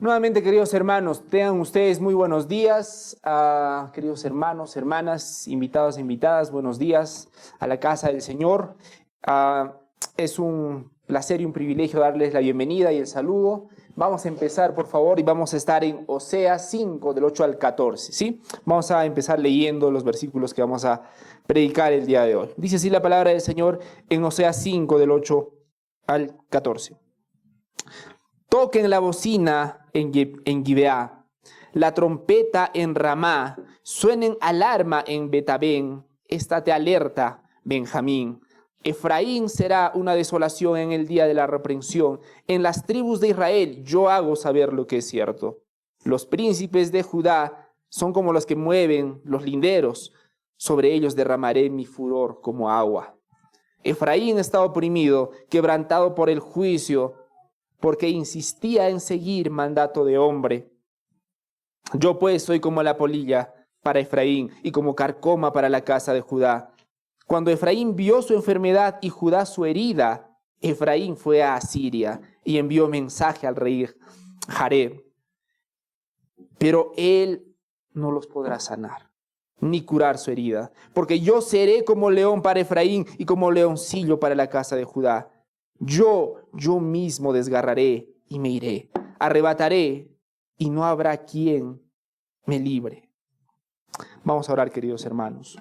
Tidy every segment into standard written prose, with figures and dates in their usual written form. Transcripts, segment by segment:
Nuevamente, queridos hermanos, tengan ustedes muy buenos días. Queridos hermanos, hermanas, invitados e invitadas, buenos días a la casa del Señor. Es un placer y un privilegio darles la bienvenida y el saludo. Vamos a empezar, por favor, y vamos a estar en Oseas 5, del 8 al 14, ¿sí? Vamos a empezar leyendo los versículos que vamos a predicar el día de hoy. Dice así la palabra del Señor en Oseas 5, del 8 al 14. Toquen la bocina en Gibeá, la trompeta en Ramá, suenen alarma en Betabén, estate alerta, Benjamín. Efraín será una desolación en el día de la reprensión. En las tribus de Israel yo hago saber lo que es cierto. Los príncipes de Judá son como los que mueven los linderos. Sobre ellos derramaré mi furor como agua. Efraín está oprimido, quebrantado por el juicio, porque insistía en seguir mandato de hombre. Yo pues soy como la polilla para Efraín y como carcoma para la casa de Judá. Cuando Efraín vio su enfermedad y Judá su herida, Efraín fue a Asiria y envió mensaje al rey Jareb. Pero él no los podrá sanar, ni curar su herida, porque yo seré como león para Efraín y como leoncillo para la casa de Judá. Yo mismo desgarraré y me iré, arrebataré y no habrá quien me libre. Vamos a orar, queridos hermanos.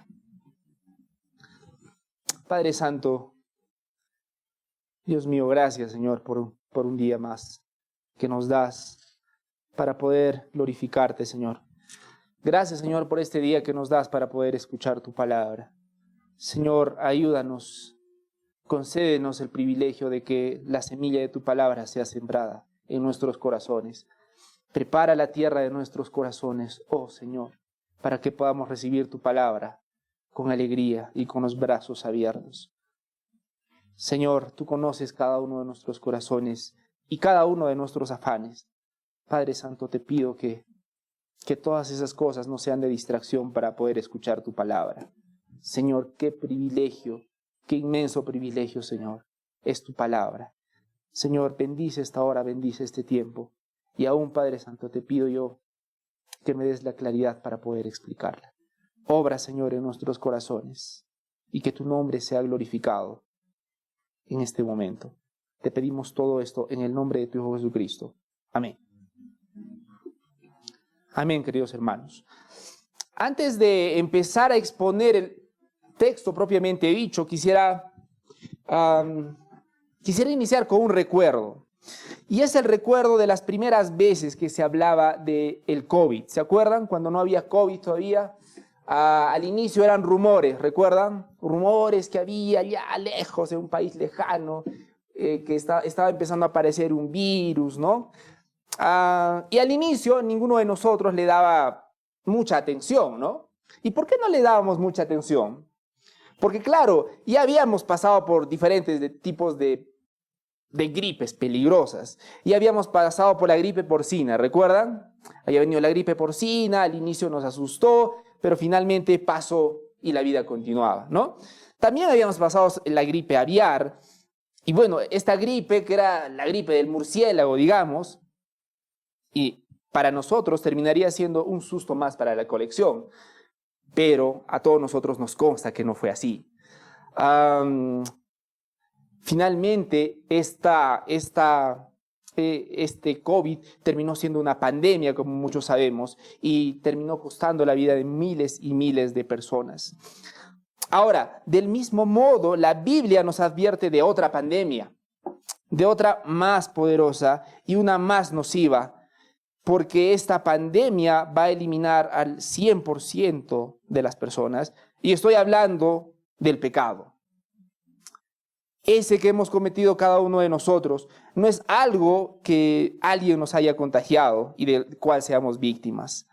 Padre Santo, Dios mío, gracias, Señor, por un día más que nos das para poder glorificarte, Señor. Gracias, Señor, por este día que nos das para poder escuchar tu palabra. Señor, ayúdanos. Concédenos el privilegio de que la semilla de tu palabra sea sembrada en nuestros corazones. Prepara la tierra de nuestros corazones, oh Señor, para que podamos recibir tu palabra con alegría y con los brazos abiertos. Señor, tú conoces cada uno de nuestros corazones y cada uno de nuestros afanes. Padre Santo, te pido que todas esas cosas no sean de distracción para poder escuchar tu palabra. Señor, qué privilegio. Qué inmenso privilegio, Señor, es tu palabra. Señor, bendice esta hora, bendice este tiempo. Y aún, Padre Santo, te pido yo que me des la claridad para poder explicarla. Obra, Señor, en nuestros corazones y que tu nombre sea glorificado en este momento. Te pedimos todo esto en el nombre de tu Hijo Jesucristo. Amén. Amén, queridos hermanos. Antes de empezar a exponer el texto propiamente dicho, quisiera iniciar con un recuerdo. Y es el recuerdo de las primeras veces que se hablaba del COVID. ¿Se acuerdan? Cuando no había COVID todavía, al inicio eran rumores, ¿recuerdan? Rumores que había allá lejos, en un país lejano, que estaba empezando a aparecer un virus, ¿no? Y al inicio ninguno de nosotros le daba mucha atención, ¿no? ¿Y por qué no le dábamos mucha atención? Porque claro, ya habíamos pasado por diferentes tipos de gripes peligrosas. Ya habíamos pasado por la gripe porcina, ¿recuerdan? Había venido la gripe porcina, al inicio nos asustó, pero finalmente pasó y la vida continuaba, ¿no? También habíamos pasado la gripe aviar, y bueno, esta gripe, que era la gripe del murciélago, digamos, y para nosotros terminaría siendo un susto más para la colección. Pero a todos nosotros nos consta que no fue así. Finalmente, este COVID terminó siendo una pandemia, como muchos sabemos, y terminó costando la vida de miles y miles de personas. Ahora, del mismo modo, la Biblia nos advierte de otra pandemia, de otra más poderosa y una más nociva, porque esta pandemia va a eliminar al 100% de las personas, y estoy hablando del pecado. Ese que hemos cometido cada uno de nosotros no es algo que alguien nos haya contagiado y del cual seamos víctimas.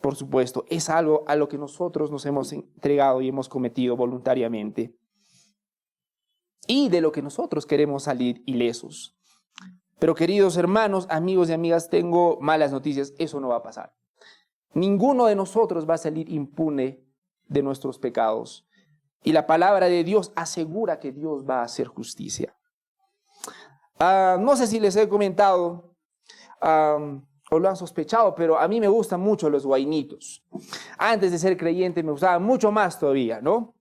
Por supuesto, es algo a lo que nosotros nos hemos entregado y hemos cometido voluntariamente, y de lo que nosotros queremos salir ilesos. Pero queridos hermanos, amigos y amigas, tengo malas noticias, eso no va a pasar. Ninguno de nosotros va a salir impune de nuestros pecados. Y la palabra de Dios asegura que Dios va a hacer justicia. No sé si les he comentado o lo han sospechado, pero a mí me gustan mucho los huaynitos. Antes de ser creyente me gustaban mucho más todavía, ¿no?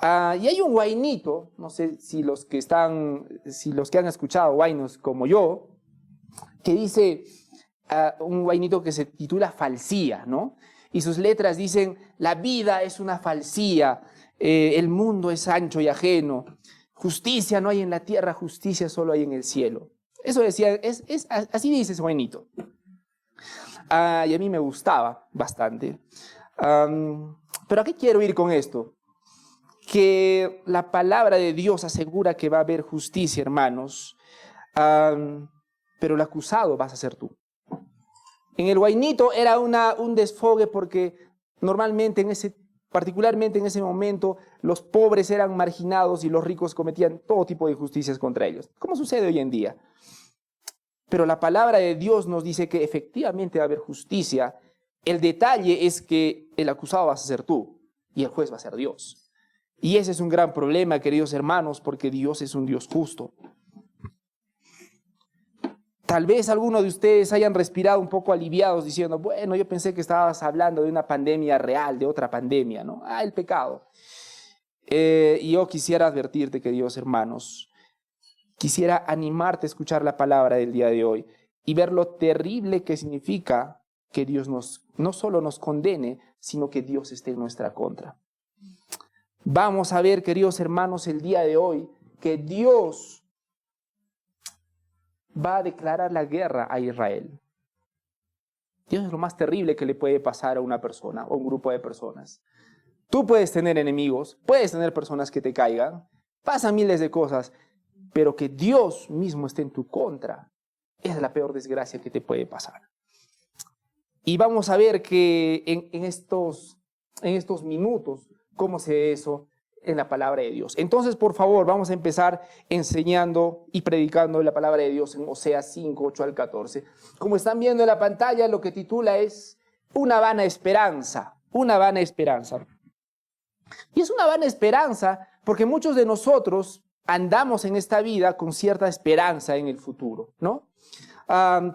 Y hay un huaynito, no sé si los que han escuchado huaynos como yo, que dice, un huaynito que se titula Falsía, ¿no? Y sus letras dicen: la vida es una falsía, el mundo es ancho y ajeno, justicia no hay en la tierra, justicia solo hay en el cielo. Eso decía, así dice ese huaynito. Y a mí me gustaba bastante. Pero ¿a qué quiero ir con esto? Que la palabra de Dios asegura que va a haber justicia, hermanos, pero el acusado vas a ser tú. En el huaynito era un desfogue porque normalmente particularmente en ese momento, los pobres eran marginados y los ricos cometían todo tipo de injusticias contra ellos, como sucede hoy en día. Pero la palabra de Dios nos dice que efectivamente va a haber justicia. El detalle es que el acusado vas a ser tú y el juez va a ser Dios. Y ese es un gran problema, queridos hermanos, porque Dios es un Dios justo. Tal vez algunos de ustedes hayan respirado un poco aliviados diciendo: bueno, yo pensé que estabas hablando de una pandemia real, de otra pandemia, ¿no? El pecado. Y yo quisiera advertirte, queridos hermanos, quisiera animarte a escuchar la palabra del día de hoy y ver lo terrible que significa que Dios no solo nos condene, sino que Dios esté en nuestra contra. Vamos a ver, queridos hermanos, el día de hoy que Dios va a declarar la guerra a Israel. Dios es lo más terrible que le puede pasar a una persona o a un grupo de personas. Tú puedes tener enemigos, puedes tener personas que te caigan, pasan miles de cosas, pero que Dios mismo esté en tu contra es la peor desgracia que te puede pasar. Y vamos a ver que en estos minutos cómo se ve eso en la palabra de Dios. Entonces, por favor, vamos a empezar enseñando y predicando la palabra de Dios en Oseas 5, 8 al 14. Como están viendo en la pantalla, lo que titula es Una vana esperanza, una vana esperanza. Y es una vana esperanza porque muchos de nosotros andamos en esta vida con cierta esperanza en el futuro, ¿no?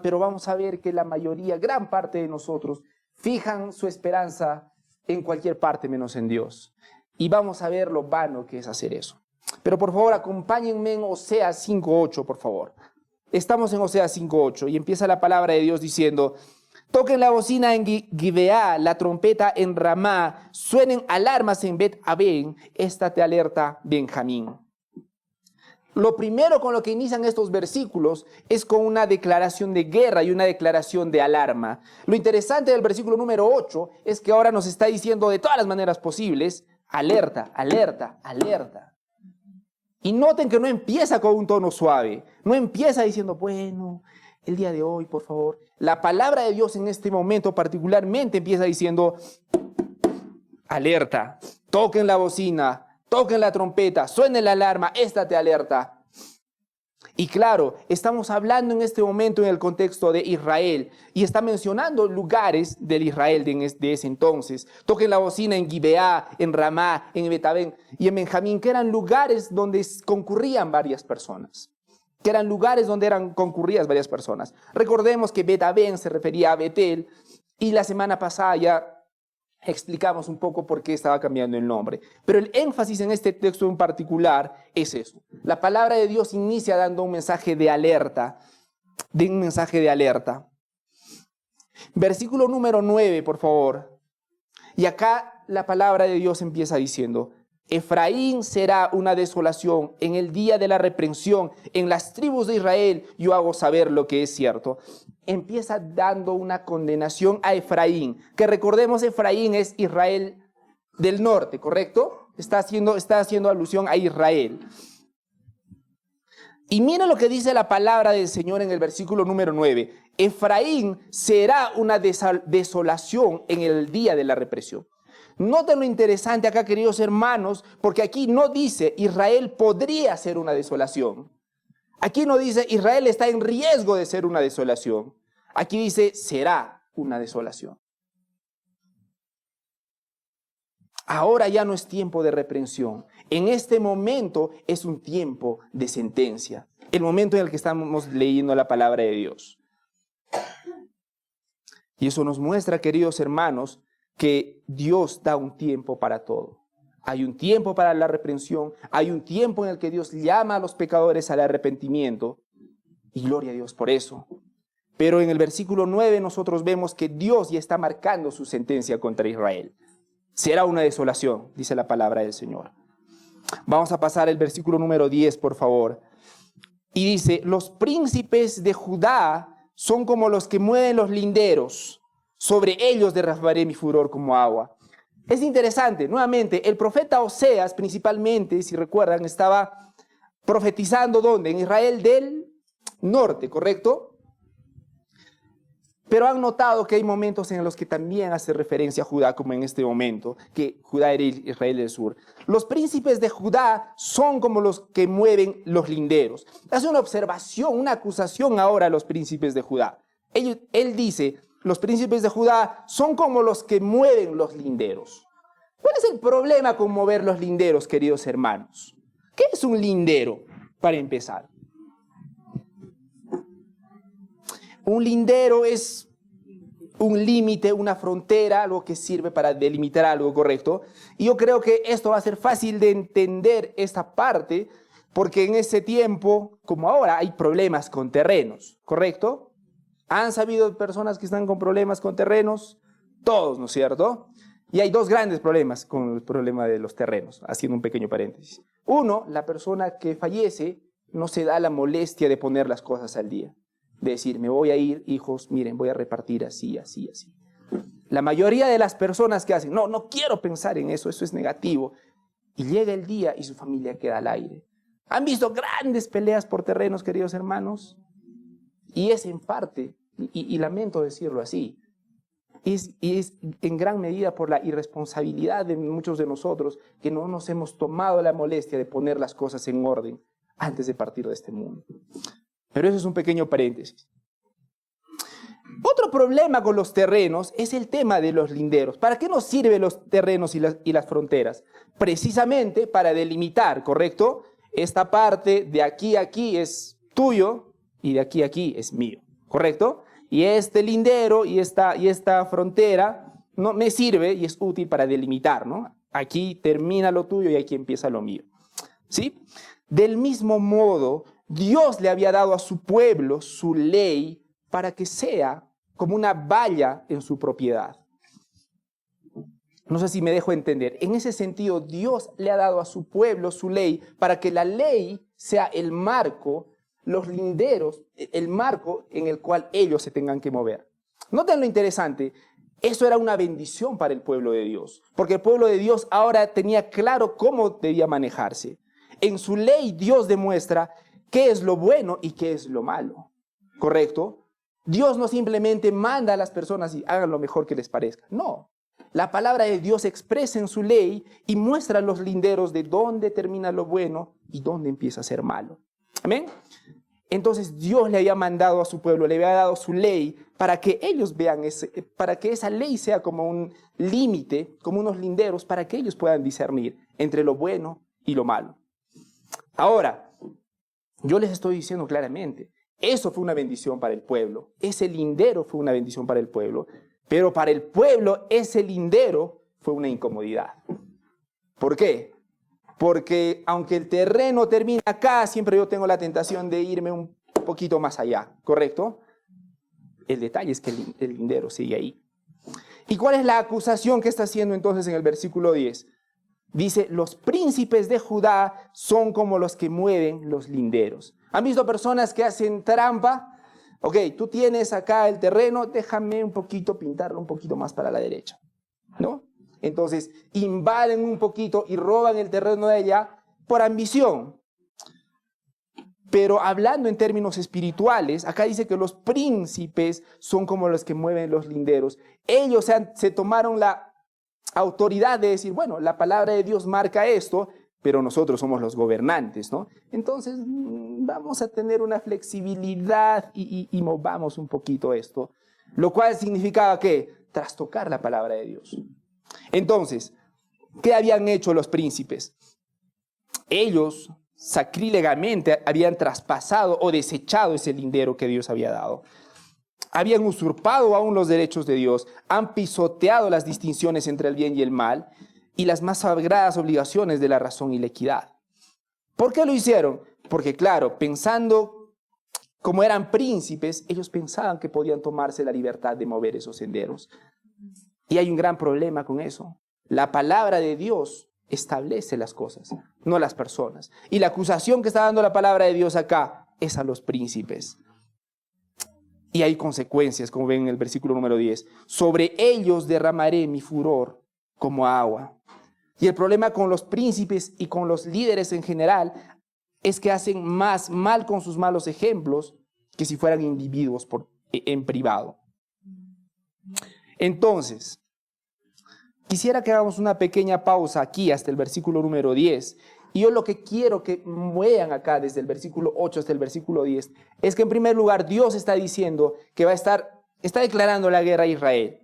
Pero vamos a ver que la mayoría, gran parte de nosotros, fijan su esperanza en cualquier parte menos en Dios. Y vamos a ver lo vano que es hacer eso. Pero por favor, acompáñenme en Oseas 5:8, por favor. Estamos en Oseas 5:8 y empieza la palabra de Dios diciendo: toquen la bocina en Gibeá, la trompeta en Ramá, suenen alarmas en Bet-Aven, esta te alerta Benjamín. Lo primero con lo que inician estos versículos es con una declaración de guerra y una declaración de alarma. Lo interesante del versículo número 8 es que ahora nos está diciendo de todas las maneras posibles: alerta, alerta, alerta. Y noten que no empieza con un tono suave, no empieza diciendo: bueno, el día de hoy, por favor. La palabra de Dios en este momento particularmente empieza diciendo: alerta, toquen la bocina, toquen la trompeta, suene la alarma, esta te alerta. Y claro, estamos hablando en este momento en el contexto de Israel y está mencionando lugares del Israel de ese entonces. Toquen la bocina en Gibeá, en Ramá, en Bet-Aven y en Benjamín, que eran lugares donde concurrían varias personas. Recordemos que Bet-Aven se refería a Betel y la semana pasada ya explicamos un poco por qué estaba cambiando el nombre. Pero el énfasis en este texto en particular es eso. La palabra de Dios inicia dando un mensaje de alerta. Versículo número 9, por favor. Y acá la palabra de Dios empieza diciendo: Efraín será una desolación en el día de la reprensión. En las tribus de Israel yo hago saber lo que es cierto. Empieza dando una condenación a Efraín, que recordemos, Efraín es Israel del norte, ¿correcto? Está haciendo alusión a Israel. Y miren lo que dice la palabra del Señor en el versículo número 9. Efraín será una desolación en el día de la represión. Noten lo interesante acá, queridos hermanos, porque aquí no dice Israel podría ser una desolación. Aquí no dice Israel está en riesgo de ser una desolación. Aquí dice será una desolación. Ahora ya no es tiempo de reprensión. En este momento es un tiempo de sentencia. El momento en el que estamos leyendo la palabra de Dios. Y eso nos muestra, queridos hermanos, que Dios da un tiempo para todo. Hay un tiempo para la reprensión, hay un tiempo en el que Dios llama a los pecadores al arrepentimiento, y gloria a Dios por eso. Pero en el versículo 9 nosotros vemos que Dios ya está marcando su sentencia contra Israel. Será una desolación, dice la palabra del Señor. Vamos a pasar el versículo número 10, por favor. Y dice, los príncipes de Judá son como los que mueven los linderos. Sobre ellos derramaré mi furor como agua. Es interesante, nuevamente, el profeta Oseas, principalmente, si recuerdan, estaba profetizando ¿dónde? En Israel del norte, ¿correcto? Pero han notado que hay momentos en los que también hace referencia a Judá, como en este momento, que Judá era Israel del sur. Los príncipes de Judá son como los que mueven los linderos. Hace una observación, una acusación ahora a los príncipes de Judá. Él dice, los príncipes de Judá son como los que mueven los linderos. ¿Cuál es el problema con mover los linderos, queridos hermanos? ¿Qué es un lindero, para empezar? Un lindero es un límite, una frontera, algo que sirve para delimitar algo, ¿correcto? Y yo creo que esto va a ser fácil de entender esta parte, porque en ese tiempo, como ahora, hay problemas con terrenos, ¿correcto? ¿Han sabido personas que están con problemas con terrenos? Todos, ¿no es cierto? Y hay dos grandes problemas con el problema de los terrenos, haciendo un pequeño paréntesis. Uno, la persona que fallece no se da la molestia de poner las cosas al día. De decir, me voy a ir, hijos, miren, voy a repartir así, así, así. La mayoría de las personas que hacen, no quiero pensar en eso, eso es negativo. Y llega el día y su familia queda al aire. ¿Han visto grandes peleas por terrenos, queridos hermanos? Y es en parte, y lamento decirlo así, es en gran medida por la irresponsabilidad de muchos de nosotros que no nos hemos tomado la molestia de poner las cosas en orden antes de partir de este mundo. Pero eso es un pequeño paréntesis. Otro problema con los terrenos es el tema de los linderos. ¿Para qué nos sirven los terrenos y las fronteras? Precisamente para delimitar, ¿correcto? Esta parte de aquí a aquí es tuyo y de aquí a aquí es mío, ¿correcto? Y este lindero y esta frontera no me sirve y es útil para delimitar, ¿no? Aquí termina lo tuyo y aquí empieza lo mío, ¿sí? Del mismo modo, Dios le había dado a su pueblo su ley para que sea como una valla en su propiedad. No sé si me dejo entender. En ese sentido, Dios le ha dado a su pueblo su ley para que la ley sea el marco, los linderos, el marco en el cual ellos se tengan que mover. Noten lo interesante. Eso era una bendición para el pueblo de Dios, porque el pueblo de Dios ahora tenía claro cómo debía manejarse. En su ley Dios demuestra qué es lo bueno y qué es lo malo, ¿correcto? Dios no simplemente manda a las personas y hagan lo mejor que les parezca. No, la palabra de Dios expresa en su ley y muestra los linderos de dónde termina lo bueno y dónde empieza a ser malo. ¿Amén? Entonces Dios le había mandado a su pueblo, le había dado su ley para que ellos vean, para que esa ley sea como un límite, como unos linderos, para que ellos puedan discernir entre lo bueno y lo malo. Ahora, yo les estoy diciendo claramente, eso fue una bendición para el pueblo, ese lindero fue una bendición para el pueblo, pero para el pueblo ese lindero fue una incomodidad. ¿Por qué? Porque aunque el terreno termina acá, siempre yo tengo la tentación de irme un poquito más allá, ¿correcto? El detalle es que el lindero sigue ahí. ¿Y cuál es la acusación que está haciendo entonces en el versículo 10? Dice, los príncipes de Judá son como los que mueven los linderos. ¿Han visto personas que hacen trampa? Ok, tú tienes acá el terreno, déjame un poquito pintarlo un poquito más para la derecha, ¿no? Entonces, invaden un poquito y roban el terreno de allá por ambición. Pero hablando en términos espirituales, acá dice que los príncipes son como los que mueven los linderos. Ellos se tomaron la autoridad de decir, bueno, la palabra de Dios marca esto, pero nosotros somos los gobernantes, ¿no? Entonces, vamos a tener una flexibilidad y movamos un poquito esto, lo cual significaba que trastocar la palabra de Dios. Entonces, ¿qué habían hecho los príncipes? Ellos sacrílegamente habían traspasado o desechado ese lindero que Dios había dado. habían usurpado aún los derechos de Dios, han pisoteado las distinciones entre el bien y el mal y las más sagradas obligaciones de la razón y la equidad. ¿Por qué lo hicieron? Porque claro, pensando como eran príncipes, ellos pensaban que podían tomarse la libertad de mover esos senderos. Y hay un gran problema con eso. La palabra de Dios establece las cosas, no las personas. Y la acusación que está dando la palabra de Dios acá es a los príncipes. Y hay consecuencias, como ven en el versículo número 10. Sobre ellos derramaré mi furor como agua. Y el problema con los príncipes y con los líderes en general es que hacen más mal con sus malos ejemplos que si fueran individuos en privado. Entonces, quisiera que hagamos una pequeña pausa aquí hasta el versículo número 10. Y yo lo que quiero que vean acá desde el versículo 8 hasta el versículo 10 es que en primer lugar Dios está diciendo que está declarando la guerra a Israel.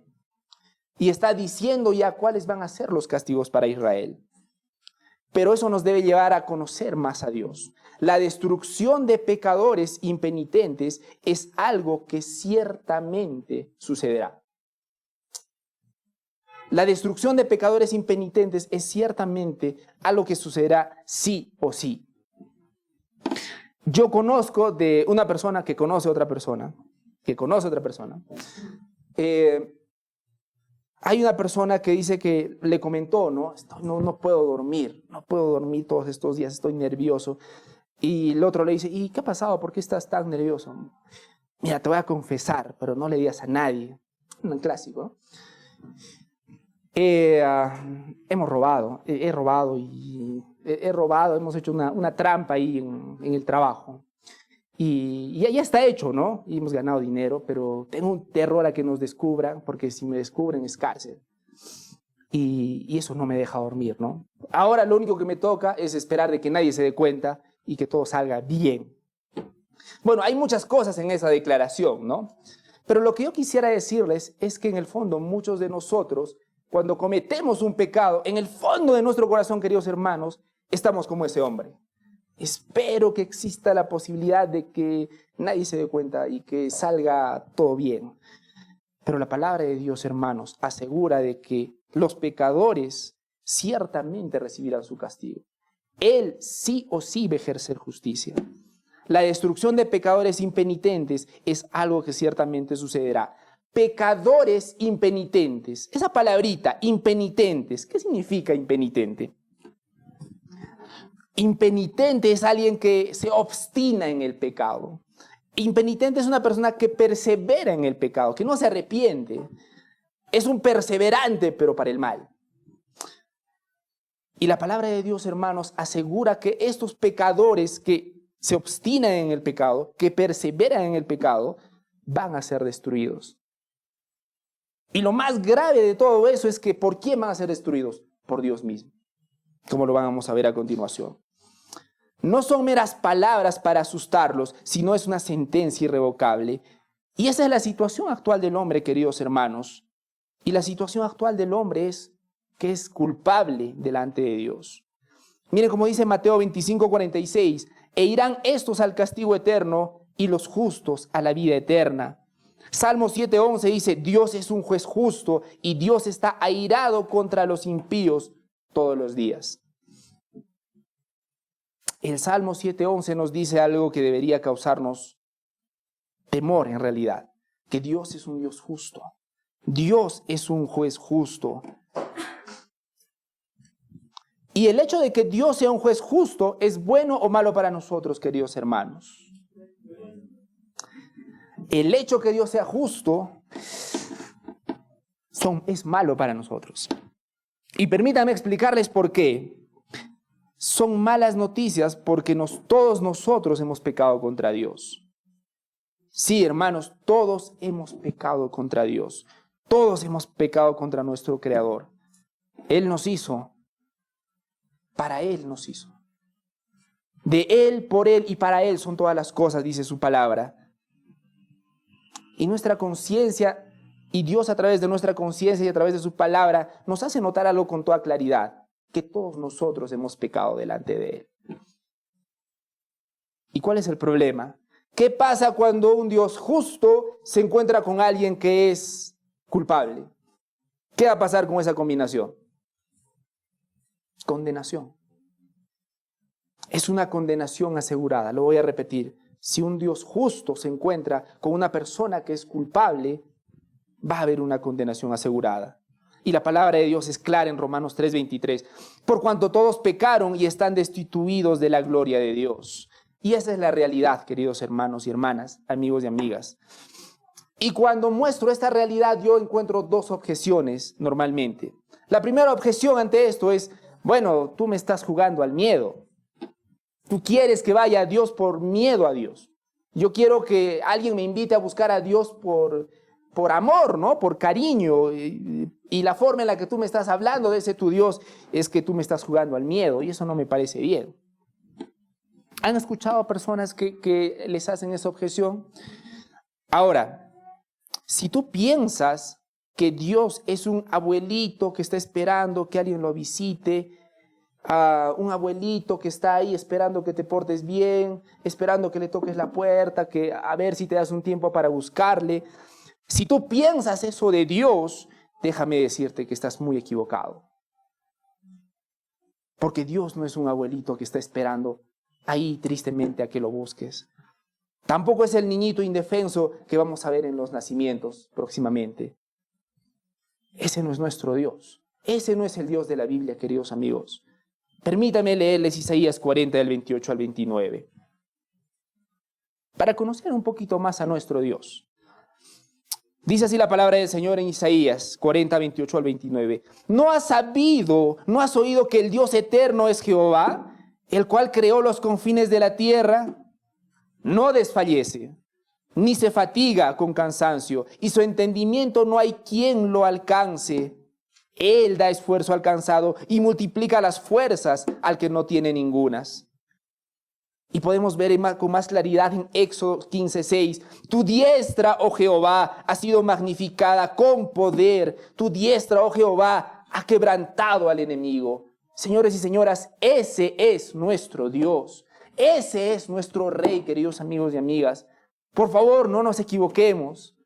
Y está diciendo ya cuáles van a ser los castigos para Israel. Pero eso nos debe llevar a conocer más a Dios. La destrucción de pecadores impenitentes es algo que ciertamente sucederá. La destrucción de pecadores impenitentes es ciertamente algo que sucederá sí o sí. Yo conozco de una persona que conoce a otra persona, hay una persona que dice que le comentó, no puedo dormir todos estos días, estoy nervioso. Y el otro le dice, ¿y qué ha pasado? ¿Por qué estás tan nervioso? Mira, te voy a confesar, pero no le digas a nadie. Un clásico, ¿no? Hemos robado, he robado, hemos hecho una trampa ahí en el trabajo. Y ya está hecho, ¿no? Y hemos ganado dinero, pero tengo un terror a que nos descubran, porque si me descubren es cárcel. Y eso no me deja dormir, ¿no? Ahora lo único que me toca es esperar de que nadie se dé cuenta y que todo salga bien. Bueno, hay muchas cosas en esa declaración, ¿no? Pero lo que yo quisiera decirles es que en el fondo muchos de nosotros, cuando cometemos un pecado, en el fondo de nuestro corazón, queridos hermanos, estamos como ese hombre. Espero que exista la posibilidad de que nadie se dé cuenta y que salga todo bien. Pero la palabra de Dios, hermanos, asegura de que los pecadores ciertamente recibirán su castigo. Él sí o sí va a ejercer justicia. La destrucción de pecadores impenitentes es algo que ciertamente sucederá. Pecadores impenitentes. Esa palabrita, impenitentes, ¿qué significa impenitente? Impenitente es alguien que se obstina en el pecado. Impenitente es una persona que persevera en el pecado, que no se arrepiente. Es un perseverante, pero para el mal. Y la palabra de Dios, hermanos, asegura que estos pecadores que se obstinan en el pecado, que perseveran en el pecado, van a ser destruidos. Y lo más grave de todo eso es que ¿por quién van a ser destruidos? Por Dios mismo, como lo vamos a ver a continuación. No son meras palabras para asustarlos, sino es una sentencia irrevocable. Y esa es la situación actual del hombre, queridos hermanos. Y la situación actual del hombre es que es culpable delante de Dios. Miren como dice Mateo 25:46, e irán estos al castigo eterno y los justos a la vida eterna. Salmo 7:11 dice, Dios es un juez justo y Dios está airado contra los impíos todos los días. El Salmo 7:11 nos dice algo que debería causarnos temor en realidad, que Dios es un Dios justo. Dios es un juez justo. Y el hecho de que Dios sea un juez justo es bueno o malo para nosotros, queridos hermanos. El hecho que Dios sea justo es malo para nosotros. Y permítanme explicarles por qué. Son malas noticias porque todos nosotros hemos pecado contra Dios. Sí, hermanos, todos hemos pecado contra Dios. Todos hemos pecado contra nuestro Creador. Él nos hizo. Para Él nos hizo. De Él, por Él y para Él son todas las cosas, dice su palabra. Y nuestra conciencia, y Dios a través de nuestra conciencia y a través de su palabra, nos hace notar algo con toda claridad, que todos nosotros hemos pecado delante de Él. ¿Y cuál es el problema? ¿Qué pasa cuando un Dios justo se encuentra con alguien que es culpable? ¿Qué va a pasar con esa combinación? Condenación. Es una condenación asegurada. Lo voy a repetir. Si un Dios justo se encuentra con una persona que es culpable, va a haber una condenación asegurada. Y la palabra de Dios es clara en Romanos 3:23. Por cuanto todos pecaron y están destituidos de la gloria de Dios. Y esa es la realidad, queridos hermanos y hermanas, amigos y amigas. Y cuando muestro esta realidad, yo encuentro dos objeciones normalmente. La primera objeción ante esto es, bueno, tú me estás jugando al miedo. Tú quieres que vaya a Dios por miedo a Dios. Yo quiero que alguien me invite a buscar a Dios por amor, ¿no? Por cariño. Y la forma en la que tú me estás hablando de ese tu Dios es que tú me estás jugando al miedo. Y eso no me parece bien. ¿Han escuchado a personas que les hacen esa objeción? Ahora, si tú piensas que Dios es un abuelito que está esperando que alguien lo visite, un abuelito que está ahí esperando que te portes bien, esperando que le toques la puerta, que a ver si te das un tiempo para buscarle. Si tú piensas eso de Dios, déjame decirte que estás muy equivocado. Porque Dios no es un abuelito que está esperando ahí tristemente a que lo busques. Tampoco es el niñito indefenso que vamos a ver en los nacimientos próximamente. Ese no es nuestro Dios. Ese no es el Dios de la Biblia, queridos amigos. Permítame leerles Isaías 40 del 28 al 29. Para conocer un poquito más a nuestro Dios. Dice así la palabra del Señor en Isaías 40, 28 al 29. ¿No has oído que el Dios eterno es Jehová, el cual creó los confines de la tierra? No desfallece, ni se fatiga con cansancio, y su entendimiento no hay quien lo alcance. Él da esfuerzo al cansado y multiplica las fuerzas al que no tiene ningunas. Y podemos ver con más claridad en Éxodo 15:6. Tu diestra, oh Jehová, ha sido magnificada con poder. Tu diestra, oh Jehová, ha quebrantado al enemigo. Señores y señoras, ese es nuestro Dios. Ese es nuestro Rey, queridos amigos y amigas. Por favor, no nos equivoquemos.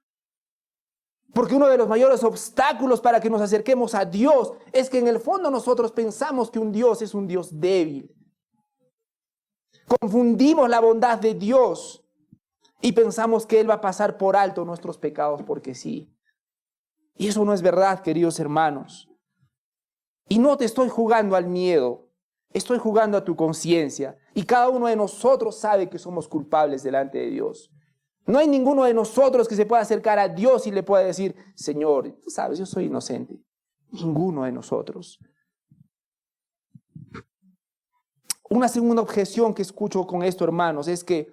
Porque uno de los mayores obstáculos para que nos acerquemos a Dios es que en el fondo nosotros pensamos que un Dios es un Dios débil. Confundimos la bondad de Dios y pensamos que Él va a pasar por alto nuestros pecados porque sí. Y eso no es verdad, queridos hermanos. Y no te estoy jugando al miedo, estoy jugando a tu conciencia. Y cada uno de nosotros sabe que somos culpables delante de Dios. No hay ninguno de nosotros que se pueda acercar a Dios y le pueda decir, Señor, tú sabes, yo soy inocente. Ninguno de nosotros. Una segunda objeción que escucho con esto, hermanos, es que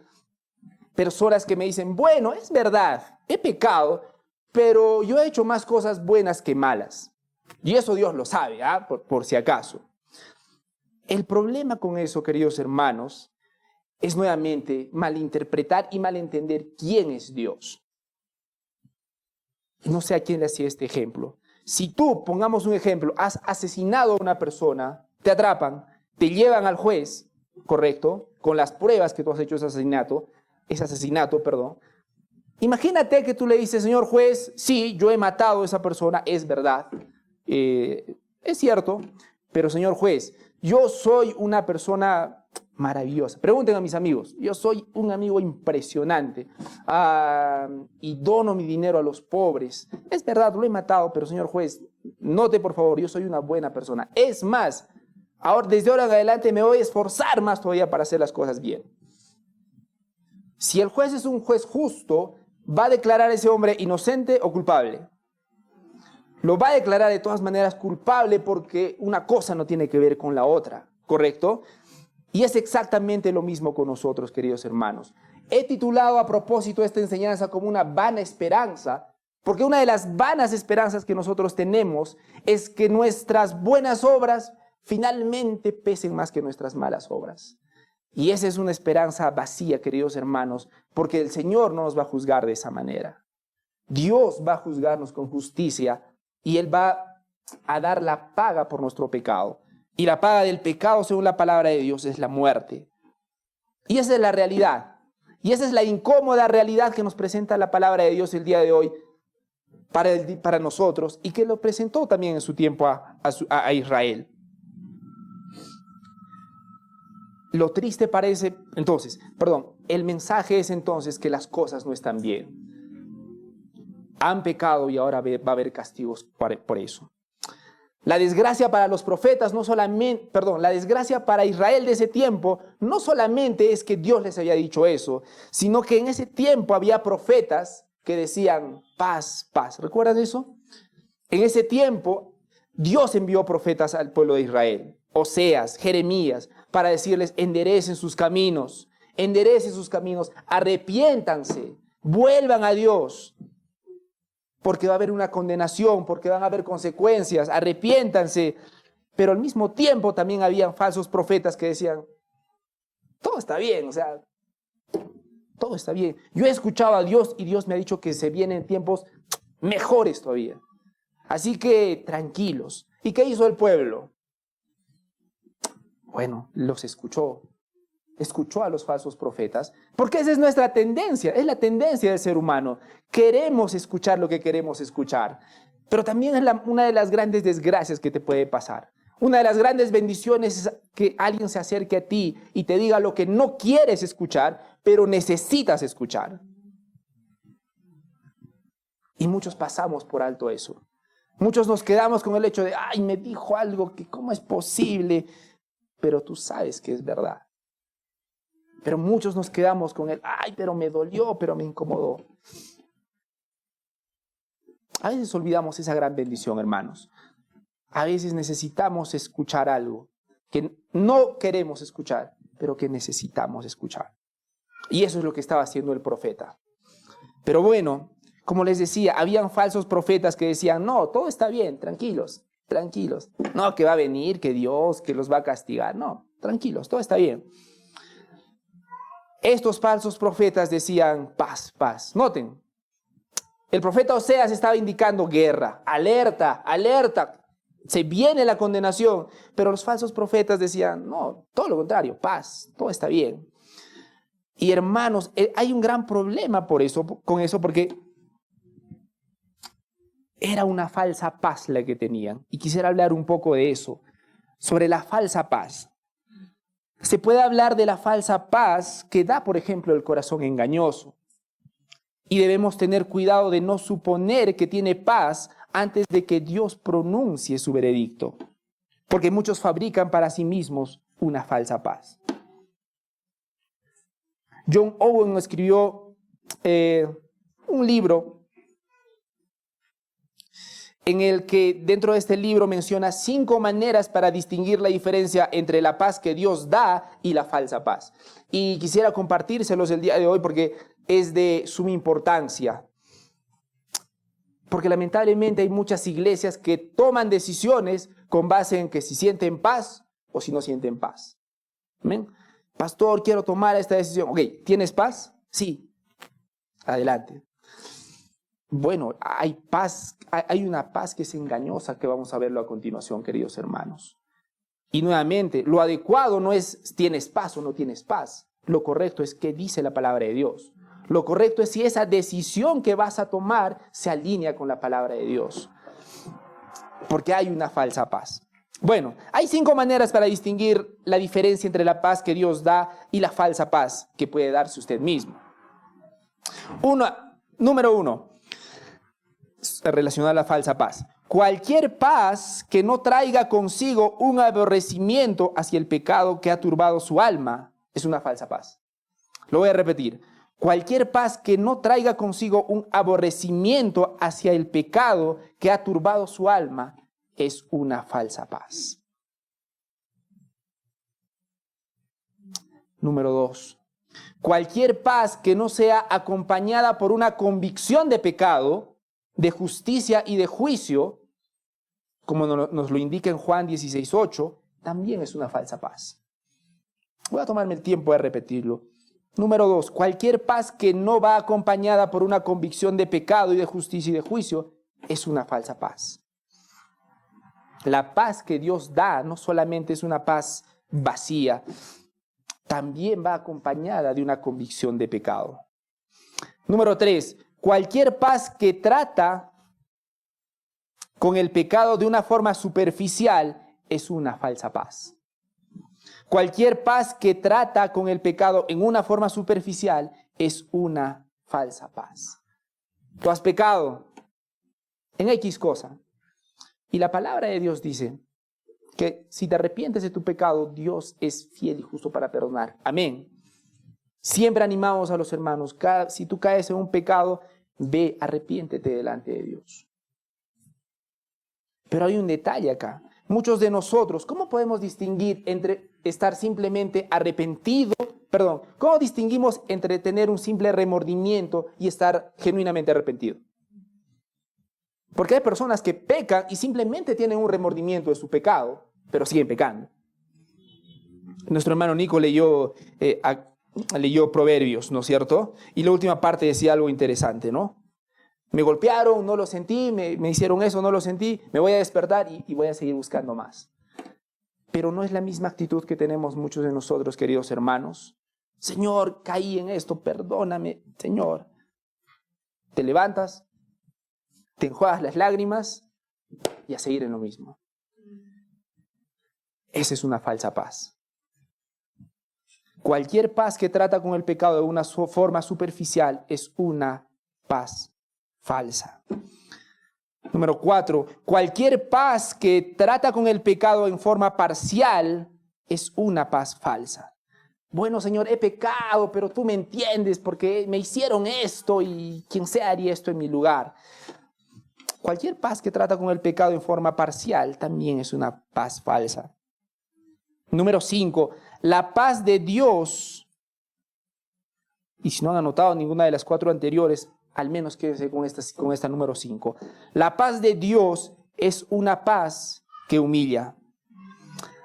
personas que me dicen, bueno, es verdad, he pecado, pero yo he hecho más cosas buenas que malas. Y eso Dios lo sabe, por si acaso. El problema con eso, queridos hermanos, es nuevamente malinterpretar y malentender quién es Dios. No sé a quién le hacía este ejemplo. Si tú, pongamos un ejemplo, has asesinado a una persona, te atrapan, te llevan al juez, ¿correcto? Con las pruebas que tú has hecho ese asesinato, perdón. Imagínate que tú le dices, señor juez, sí, yo he matado a esa persona, es verdad, es cierto, pero señor juez, yo soy una persona maravillosa. Pregunten a mis amigos, yo soy un amigo impresionante y dono mi dinero a los pobres. Es verdad, lo he matado, pero señor juez, note por favor, yo soy una buena persona. Es más, desde ahora en adelante me voy a esforzar más todavía para hacer las cosas bien. Si el juez es un juez justo, ¿va a declarar a ese hombre inocente o culpable? Lo va a declarar de todas maneras culpable porque una cosa no tiene que ver con la otra, ¿correcto? Y es exactamente lo mismo con nosotros, queridos hermanos. He titulado a propósito esta enseñanza como una vana esperanza, porque una de las vanas esperanzas que nosotros tenemos es que nuestras buenas obras finalmente pesen más que nuestras malas obras. Y esa es una esperanza vacía, queridos hermanos, porque el Señor no nos va a juzgar de esa manera. Dios va a juzgarnos con justicia y Él va a dar la paga por nuestro pecado. Y la paga del pecado, según la palabra de Dios, es la muerte. Y esa es la realidad. Y esa es la incómoda realidad que nos presenta la palabra de Dios el día de hoy para nosotros, y que lo presentó también en su tiempo a Israel. Lo triste parece, entonces, el mensaje es entonces que las cosas no están bien. Han pecado y ahora va a haber castigos por eso. La desgracia para los profetas la desgracia para Israel de ese tiempo no solamente es que Dios les había dicho eso, sino que en ese tiempo había profetas que decían paz, paz. ¿Recuerdan eso? En ese tiempo Dios envió profetas al pueblo de Israel, Oseas, Jeremías, para decirles enderecen sus caminos, arrepiéntanse, vuelvan a Dios. Porque va a haber una condenación, porque van a haber consecuencias, arrepiéntanse. Pero al mismo tiempo también habían falsos profetas que decían, todo está bien, todo está bien. Yo he escuchado a Dios y Dios me ha dicho que se vienen tiempos mejores todavía. Así que tranquilos. ¿Y qué hizo el pueblo? Bueno, los escuchó a los falsos profetas, porque esa es nuestra tendencia, es la tendencia del ser humano. Queremos escuchar lo que queremos escuchar, pero también es una de las grandes desgracias que te puede pasar. Una de las grandes bendiciones es que alguien se acerque a ti y te diga lo que no quieres escuchar, pero necesitas escuchar. Y muchos pasamos por alto eso. Muchos nos quedamos con el hecho de, ay, me dijo algo que cómo es posible, pero tú sabes que es verdad. Pero muchos nos quedamos con el, ay, pero me dolió, pero me incomodó. A veces olvidamos esa gran bendición, hermanos. A veces necesitamos escuchar algo que no queremos escuchar, pero que necesitamos escuchar. Y eso es lo que estaba haciendo el profeta. Pero bueno, como les decía, habían falsos profetas que decían, no, todo está bien, tranquilos, tranquilos. No, que va a venir, que Dios, que los va a castigar. No, tranquilos, todo está bien. Estos falsos profetas decían paz, paz. Noten, el profeta Oseas estaba indicando guerra, alerta, alerta, se viene la condenación. Pero los falsos profetas decían, no, todo lo contrario, paz, todo está bien. Y hermanos, hay un gran problema con eso, porque era una falsa paz la que tenían. Y quisiera hablar un poco de eso, sobre la falsa paz. Se puede hablar de la falsa paz que da, por ejemplo, el corazón engañoso. Y debemos tener cuidado de no suponer que tiene paz antes de que Dios pronuncie su veredicto. Porque muchos fabrican para sí mismos una falsa paz. John Owen escribió un libro en el que dentro de este libro menciona 5 maneras para distinguir la diferencia entre la paz que Dios da y la falsa paz. Y quisiera compartírselos el día de hoy porque es de suma importancia. Porque lamentablemente hay muchas iglesias que toman decisiones con base en que si sienten paz o si no sienten paz. ¿Amén? Pastor, quiero tomar esta decisión. Ok, ¿tienes paz? Sí. Adelante. Bueno, hay paz, hay una paz que es engañosa, que vamos a verlo a continuación, queridos hermanos. Y nuevamente, lo adecuado no es tienes paz o no tienes paz. Lo correcto es qué dice la palabra de Dios. Lo correcto es si esa decisión que vas a tomar se alinea con la palabra de Dios. Porque hay una falsa paz. Bueno, hay 5 maneras para distinguir la diferencia entre la paz que Dios da y la falsa paz que puede darse usted mismo. Número 1. Relacionada a la falsa paz. Cualquier paz que no traiga consigo un aborrecimiento hacia el pecado que ha turbado su alma es una falsa paz. Lo voy a repetir. Cualquier paz que no traiga consigo un aborrecimiento hacia el pecado que ha turbado su alma es una falsa paz. Número 2. Cualquier paz que no sea acompañada por una convicción de pecado, de justicia y de juicio, como nos lo indica en Juan 16:8, también es una falsa paz. Voy a tomarme el tiempo de repetirlo. Número 2, cualquier paz que no va acompañada por una convicción de pecado y de justicia y de juicio es una falsa paz. La paz que Dios da no solamente es una paz vacía, también va acompañada de una convicción de pecado. Número 3, cualquier paz que trata con el pecado de una forma superficial es una falsa paz. Cualquier paz que trata con el pecado en una forma superficial es una falsa paz. Tú has pecado en X cosa. Y la palabra de Dios dice que si te arrepientes de tu pecado, Dios es fiel y justo para perdonar. Amén. Siempre animamos a los hermanos, si tú caes en un pecado, ve, arrepiéntete delante de Dios. Pero hay un detalle acá. Muchos de nosotros, ¿cómo podemos distinguir entre estar simplemente arrepentido? ¿Cómo distinguimos entre tener un simple remordimiento y estar genuinamente arrepentido? Porque hay personas que pecan y simplemente tienen un remordimiento de su pecado, pero siguen pecando. Nuestro hermano Nico leyó Proverbios, ¿no es cierto? Y la última parte decía algo interesante, ¿no? Me golpearon, no lo sentí, me hicieron eso, no lo sentí, me voy a despertar y voy a seguir buscando más. Pero no es la misma actitud que tenemos muchos de nosotros, queridos hermanos. Señor, caí en esto, perdóname, Señor. Te levantas, te enjuagas las lágrimas y a seguir en lo mismo. Esa es una falsa paz. Cualquier paz que trata con el pecado de una forma superficial es una paz falsa. Número 4, cualquier paz que trata con el pecado en forma parcial es una paz falsa. Bueno, Señor, he pecado, pero tú me entiendes porque me hicieron esto y quien sea haría esto en mi lugar. Cualquier paz que trata con el pecado en forma parcial también es una paz falsa. Número 5, la paz de Dios, y si no han anotado ninguna de las 4 anteriores, al menos quédense con esta número 5. La paz de Dios es una paz que humilla.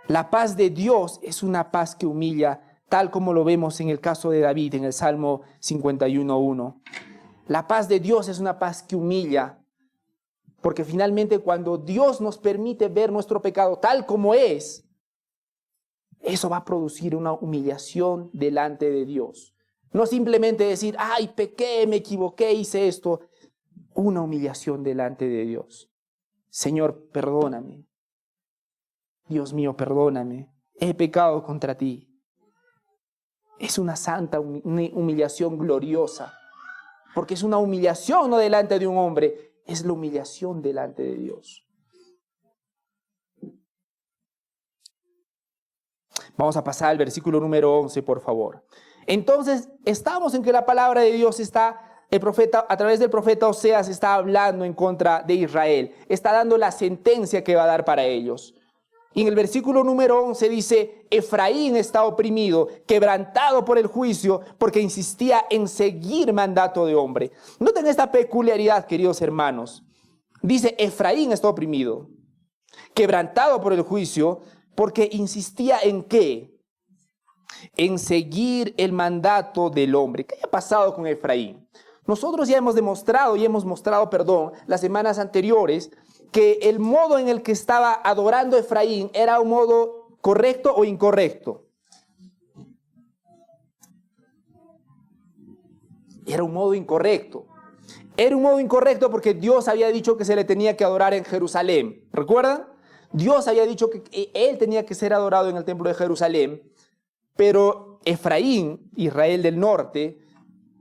La paz de Dios es una paz que humilla, tal como lo vemos en el caso de David, en el Salmo 51:1. La paz de Dios es una paz que humilla, porque finalmente cuando Dios nos permite ver nuestro pecado tal como es, eso va a producir una humillación delante de Dios. No simplemente decir, ay, pequé, me equivoqué, hice esto. Una humillación delante de Dios. Señor, perdóname. Dios mío, perdóname. He pecado contra ti. Es una santa humillación gloriosa. Porque es una humillación no delante de un hombre, es la humillación delante de Dios. Vamos a pasar al versículo número 11, por favor. Entonces, estamos en que la palabra de Dios a través del profeta Oseas está hablando en contra de Israel. Está dando la sentencia que va a dar para ellos. Y en el versículo número 11 dice, Efraín está oprimido, quebrantado por el juicio, porque insistía en seguir mandato de hombre. Noten esta peculiaridad, queridos hermanos. Dice, Efraín está oprimido, quebrantado por el juicio, porque insistía en ¿qué? En seguir el mandato del hombre. ¿Qué haya pasado con Efraín? Nosotros ya hemos mostrado, las semanas anteriores, que el modo en el que estaba adorando Efraín era un modo correcto o incorrecto. Era un modo incorrecto. Era un modo incorrecto porque Dios había dicho que se le tenía que adorar en Jerusalén. ¿Recuerdan? Dios había dicho que él tenía que ser adorado en el templo de Jerusalén. Pero Efraín, Israel del norte,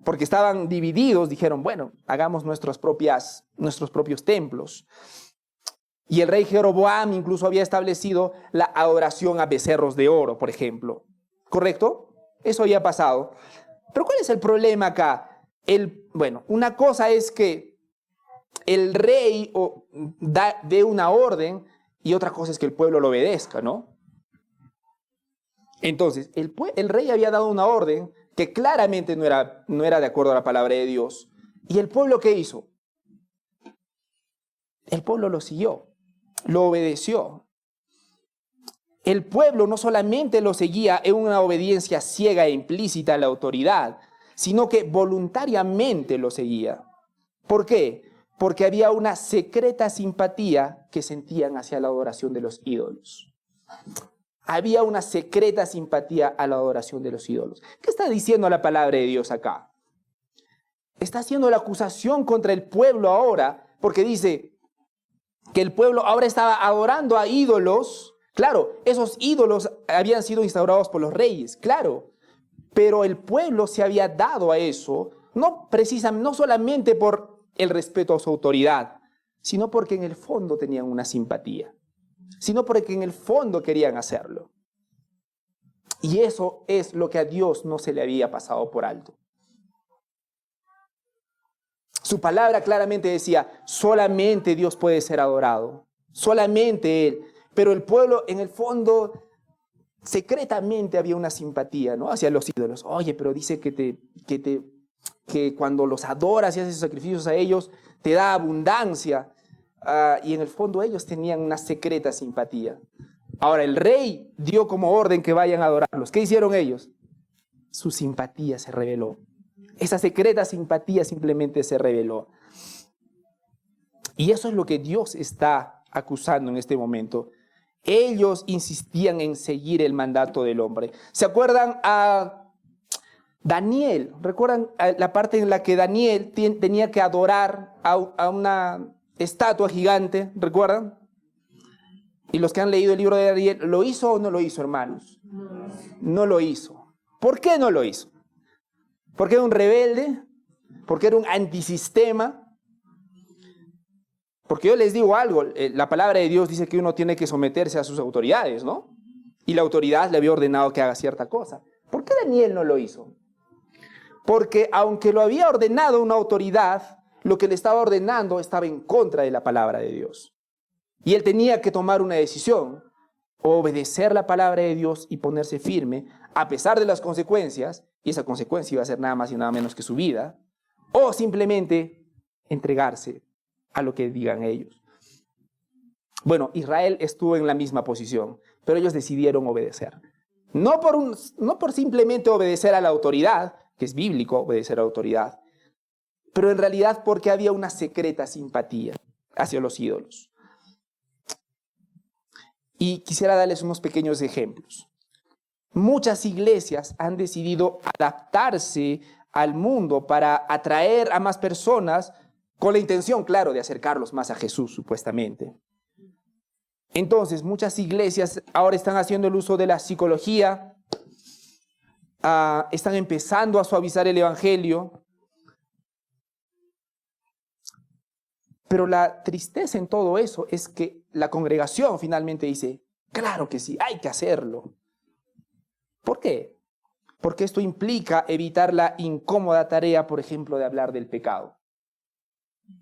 porque estaban divididos, dijeron, bueno, hagamos nuestros propios templos. Y el rey Jeroboam incluso había establecido la adoración a becerros de oro, por ejemplo. ¿Correcto? Eso había pasado. Pero ¿cuál es el problema acá? Una cosa es que el rey dé una orden y otra cosa es que el pueblo lo obedezca, ¿no? Entonces, el rey había dado una orden que claramente no era de acuerdo a la palabra de Dios. ¿Y el pueblo qué hizo? El pueblo lo siguió, lo obedeció. El pueblo no solamente lo seguía en una obediencia ciega e implícita a la autoridad, sino que voluntariamente lo seguía. ¿Por qué? Porque había una secreta simpatía que sentían hacia la adoración de los ídolos. había una secreta simpatía a la adoración de los ídolos. ¿Qué está diciendo la palabra de Dios acá? Está haciendo la acusación contra el pueblo ahora, porque dice que el pueblo ahora estaba adorando a ídolos. Claro, esos ídolos habían sido instaurados por los reyes, claro, pero el pueblo se había dado a eso, no solamente por el respeto a su autoridad, sino porque en el fondo tenían una simpatía, sino porque en el fondo querían hacerlo. Y eso es lo que a Dios no se le había pasado por alto. Su palabra claramente decía, solamente Dios puede ser adorado, solamente Él. Pero el pueblo, en el fondo, secretamente había una simpatía, ¿no?, hacia los ídolos. Oye, pero dice que cuando los adoras y haces sacrificios a ellos, te da abundancia. Y en el fondo ellos tenían una secreta simpatía. Ahora, el rey dio como orden que vayan a adorarlos. ¿Qué hicieron ellos? Su simpatía se reveló. Esa secreta simpatía simplemente se reveló. Y eso es lo que Dios está acusando en este momento. Ellos insistían en seguir el mandato del hombre. ¿Se acuerdan a Daniel? ¿Recuerdan la parte en la que Daniel tenía que adorar a una estatua gigante? ¿Recuerdan? Y los que han leído el libro de Daniel, ¿lo hizo o no lo hizo, hermanos? No lo hizo. ¿Por qué no lo hizo? ¿Porque era un rebelde? ¿Porque era un antisistema? Porque yo les digo algo, la palabra de Dios dice que uno tiene que someterse a sus autoridades, ¿no? Y la autoridad le había ordenado que haga cierta cosa. ¿Por qué Daniel no lo hizo? Porque aunque lo había ordenado una autoridad, lo que le estaba ordenando estaba en contra de la palabra de Dios. Y él tenía que tomar una decisión, obedecer la palabra de Dios y ponerse firme, a pesar de las consecuencias, y esa consecuencia iba a ser nada más y nada menos que su vida, o simplemente entregarse a lo que digan ellos. Bueno, Israel estuvo en la misma posición, pero ellos decidieron obedecer. No por simplemente obedecer a la autoridad, que es bíblico obedecer a la autoridad, pero en realidad porque había una secreta simpatía hacia los ídolos. Y quisiera darles unos pequeños ejemplos. Muchas iglesias han decidido adaptarse al mundo para atraer a más personas con la intención, claro, de acercarlos más a Jesús, supuestamente. Entonces, muchas iglesias ahora están haciendo el uso de la psicología, están empezando a suavizar el evangelio. Pero la tristeza en todo eso es que la congregación finalmente dice, claro que sí, hay que hacerlo. ¿Por qué? Porque esto implica evitar la incómoda tarea, por ejemplo, de hablar del pecado.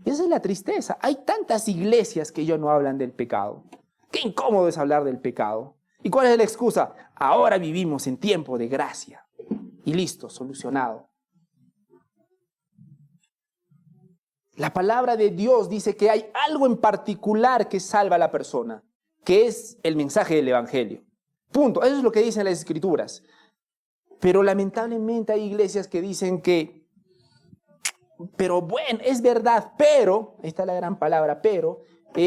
Esa es la tristeza. Hay tantas iglesias que ya no hablan del pecado. Qué incómodo es hablar del pecado. ¿Y cuál es la excusa? Ahora vivimos en tiempo de gracia. Y listo, solucionado. La palabra de Dios dice que hay algo en particular que salva a la persona, que es el mensaje del evangelio. Punto. Eso es lo que dicen las escrituras. Pero lamentablemente hay iglesias que dicen que, pero bueno, es verdad, pero, esta es la gran palabra, pero,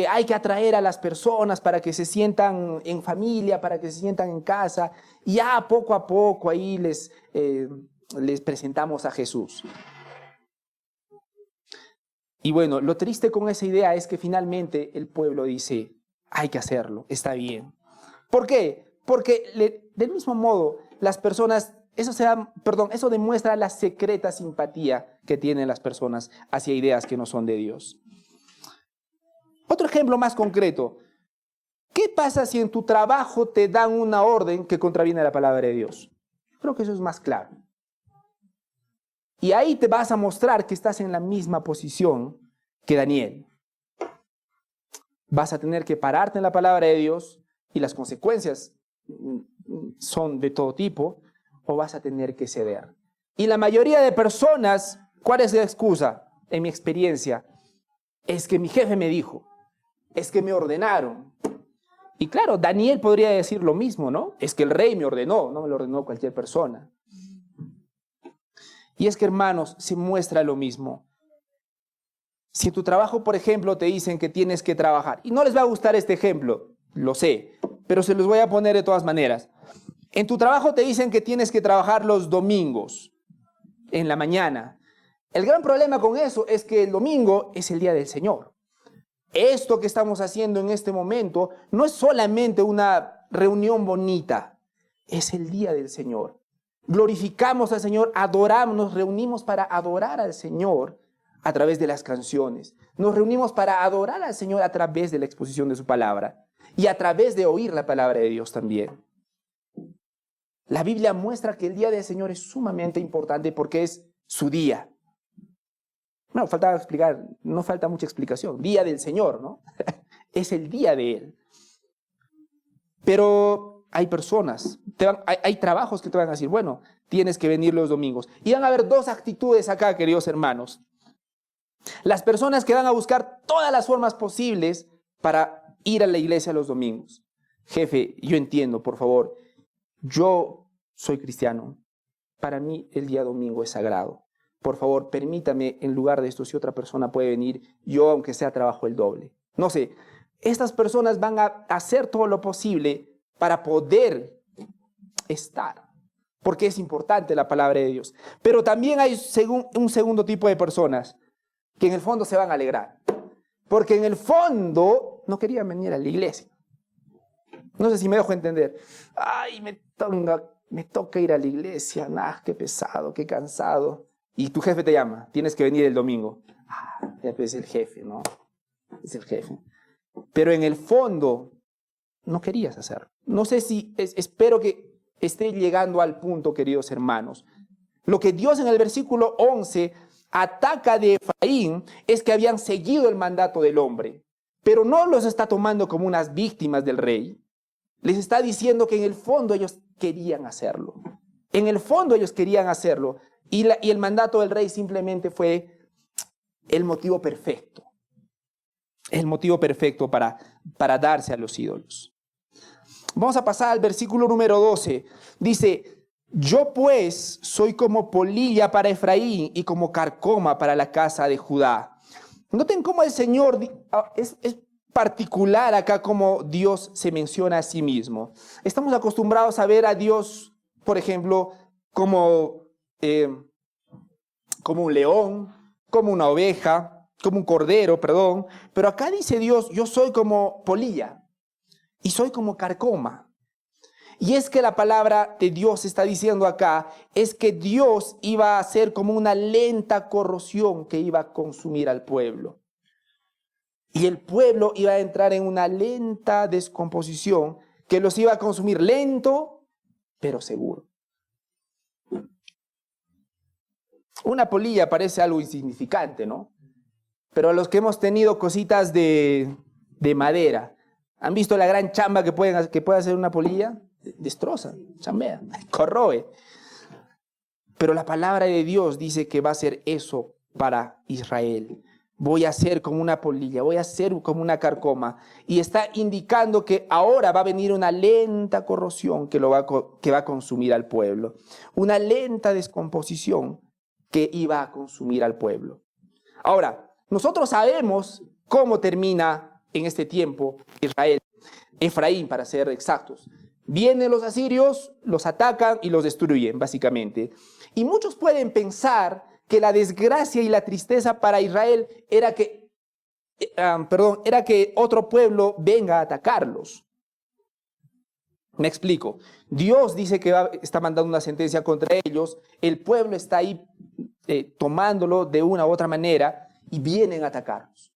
hay que atraer a las personas para que se sientan en familia, para que se sientan en casa, y ya poco a poco ahí les presentamos a Jesús. Y bueno, lo triste con esa idea es que finalmente el pueblo dice, hay que hacerlo, está bien. ¿Por qué? Porque del mismo modo, las personas, eso demuestra la secreta simpatía que tienen las personas hacia ideas que no son de Dios. Otro ejemplo más concreto. ¿Qué pasa si en tu trabajo te dan una orden que contraviene la palabra de Dios? Creo que eso es más claro. Y ahí te vas a mostrar que estás en la misma posición que Daniel. Vas a tener que pararte en la palabra de Dios y las consecuencias son de todo tipo, o vas a tener que ceder. Y la mayoría de personas, ¿cuál es la excusa? En mi experiencia, es que mi jefe me dijo, es que me ordenaron. Y claro, Daniel podría decir lo mismo, ¿no? Es que el rey me ordenó, no me lo ordenó cualquier persona. Y es que, hermanos, se muestra lo mismo. Si en tu trabajo, por ejemplo, te dicen que tienes que trabajar, y no les va a gustar este ejemplo, lo sé, pero se los voy a poner de todas maneras. En tu trabajo te dicen que tienes que trabajar los domingos, en la mañana. El gran problema con eso es que el domingo es el día del Señor. Esto que estamos haciendo en este momento no es solamente una reunión bonita, es el día del Señor. Glorificamos al Señor, adoramos, nos reunimos para adorar al Señor a través de las canciones. Nos reunimos para adorar al Señor a través de la exposición de su palabra y a través de oír la palabra de Dios también. La Biblia muestra que el día del Señor es sumamente importante porque es su día. No, falta explicar, no falta mucha explicación. Día del Señor, ¿no? Es el día de Él. Pero hay personas, hay trabajos que te van a decir, bueno, tienes que venir los domingos. Y van a haber dos actitudes acá, queridos hermanos. Las personas que van a buscar todas las formas posibles para ir a la iglesia los domingos. Jefe, yo entiendo, por favor, yo soy cristiano. Para mí el día domingo es sagrado. Por favor, permítame, en lugar de esto, si otra persona puede venir, yo, aunque sea, trabajo el doble. No sé, estas personas van a hacer todo lo posible para poder estar, porque es importante la palabra de Dios. Pero también hay un segundo tipo de personas que en el fondo se van a alegrar, porque en el fondo no querían venir a la iglesia. No sé si me dejo entender. Ay, me toca ir a la iglesia, qué pesado, qué cansado. Y tu jefe te llama, tienes que venir el domingo. Es el jefe, ¿no? Es el jefe. Pero en el fondo no querías hacerlo. No sé si, espero que esté llegando al punto, queridos hermanos. Lo que Dios en el versículo 11 ataca de Efraín es que habían seguido el mandato del hombre, pero no los está tomando como unas víctimas del rey. Les está diciendo que en el fondo ellos querían hacerlo. En el fondo ellos querían hacerlo. Y el mandato del rey simplemente fue el motivo perfecto. El motivo perfecto para darse a los ídolos. Vamos a pasar al versículo número 12. Dice, yo pues soy como polilla para Efraín y como carcoma para la casa de Judá. Noten cómo el Señor es particular acá como Dios se menciona a sí mismo. Estamos acostumbrados a ver a Dios, por ejemplo, como un león, como una oveja, como un cordero, perdón. Pero acá dice Dios, yo soy como polilla y soy como carcoma. Y es que la palabra de Dios está diciendo acá, es que Dios iba a ser como una lenta corrosión que iba a consumir al pueblo. Y el pueblo iba a entrar en una lenta descomposición que los iba a consumir lento, pero seguro. Una polilla parece algo insignificante, ¿no? Pero a los que hemos tenido cositas de madera, ¿han visto la gran chamba que puede hacer una polilla? Destroza, chambea, corroe. Pero la palabra de Dios dice que va a ser eso para Israel. Voy a ser como una polilla, voy a ser como una carcoma. Y está indicando que ahora va a venir una lenta corrosión que va a consumir al pueblo. Una lenta descomposición que iba a consumir al pueblo. Ahora, nosotros sabemos cómo termina en este tiempo Efraín, para ser exactos. Vienen los asirios, los atacan y los destruyen, básicamente. Y muchos pueden pensar que la desgracia y la tristeza para Israel era que otro pueblo venga a atacarlos. Me explico. Dios dice que está mandando una sentencia contra ellos. El pueblo está ahí tomándolo de una u otra manera y vienen a atacarlos.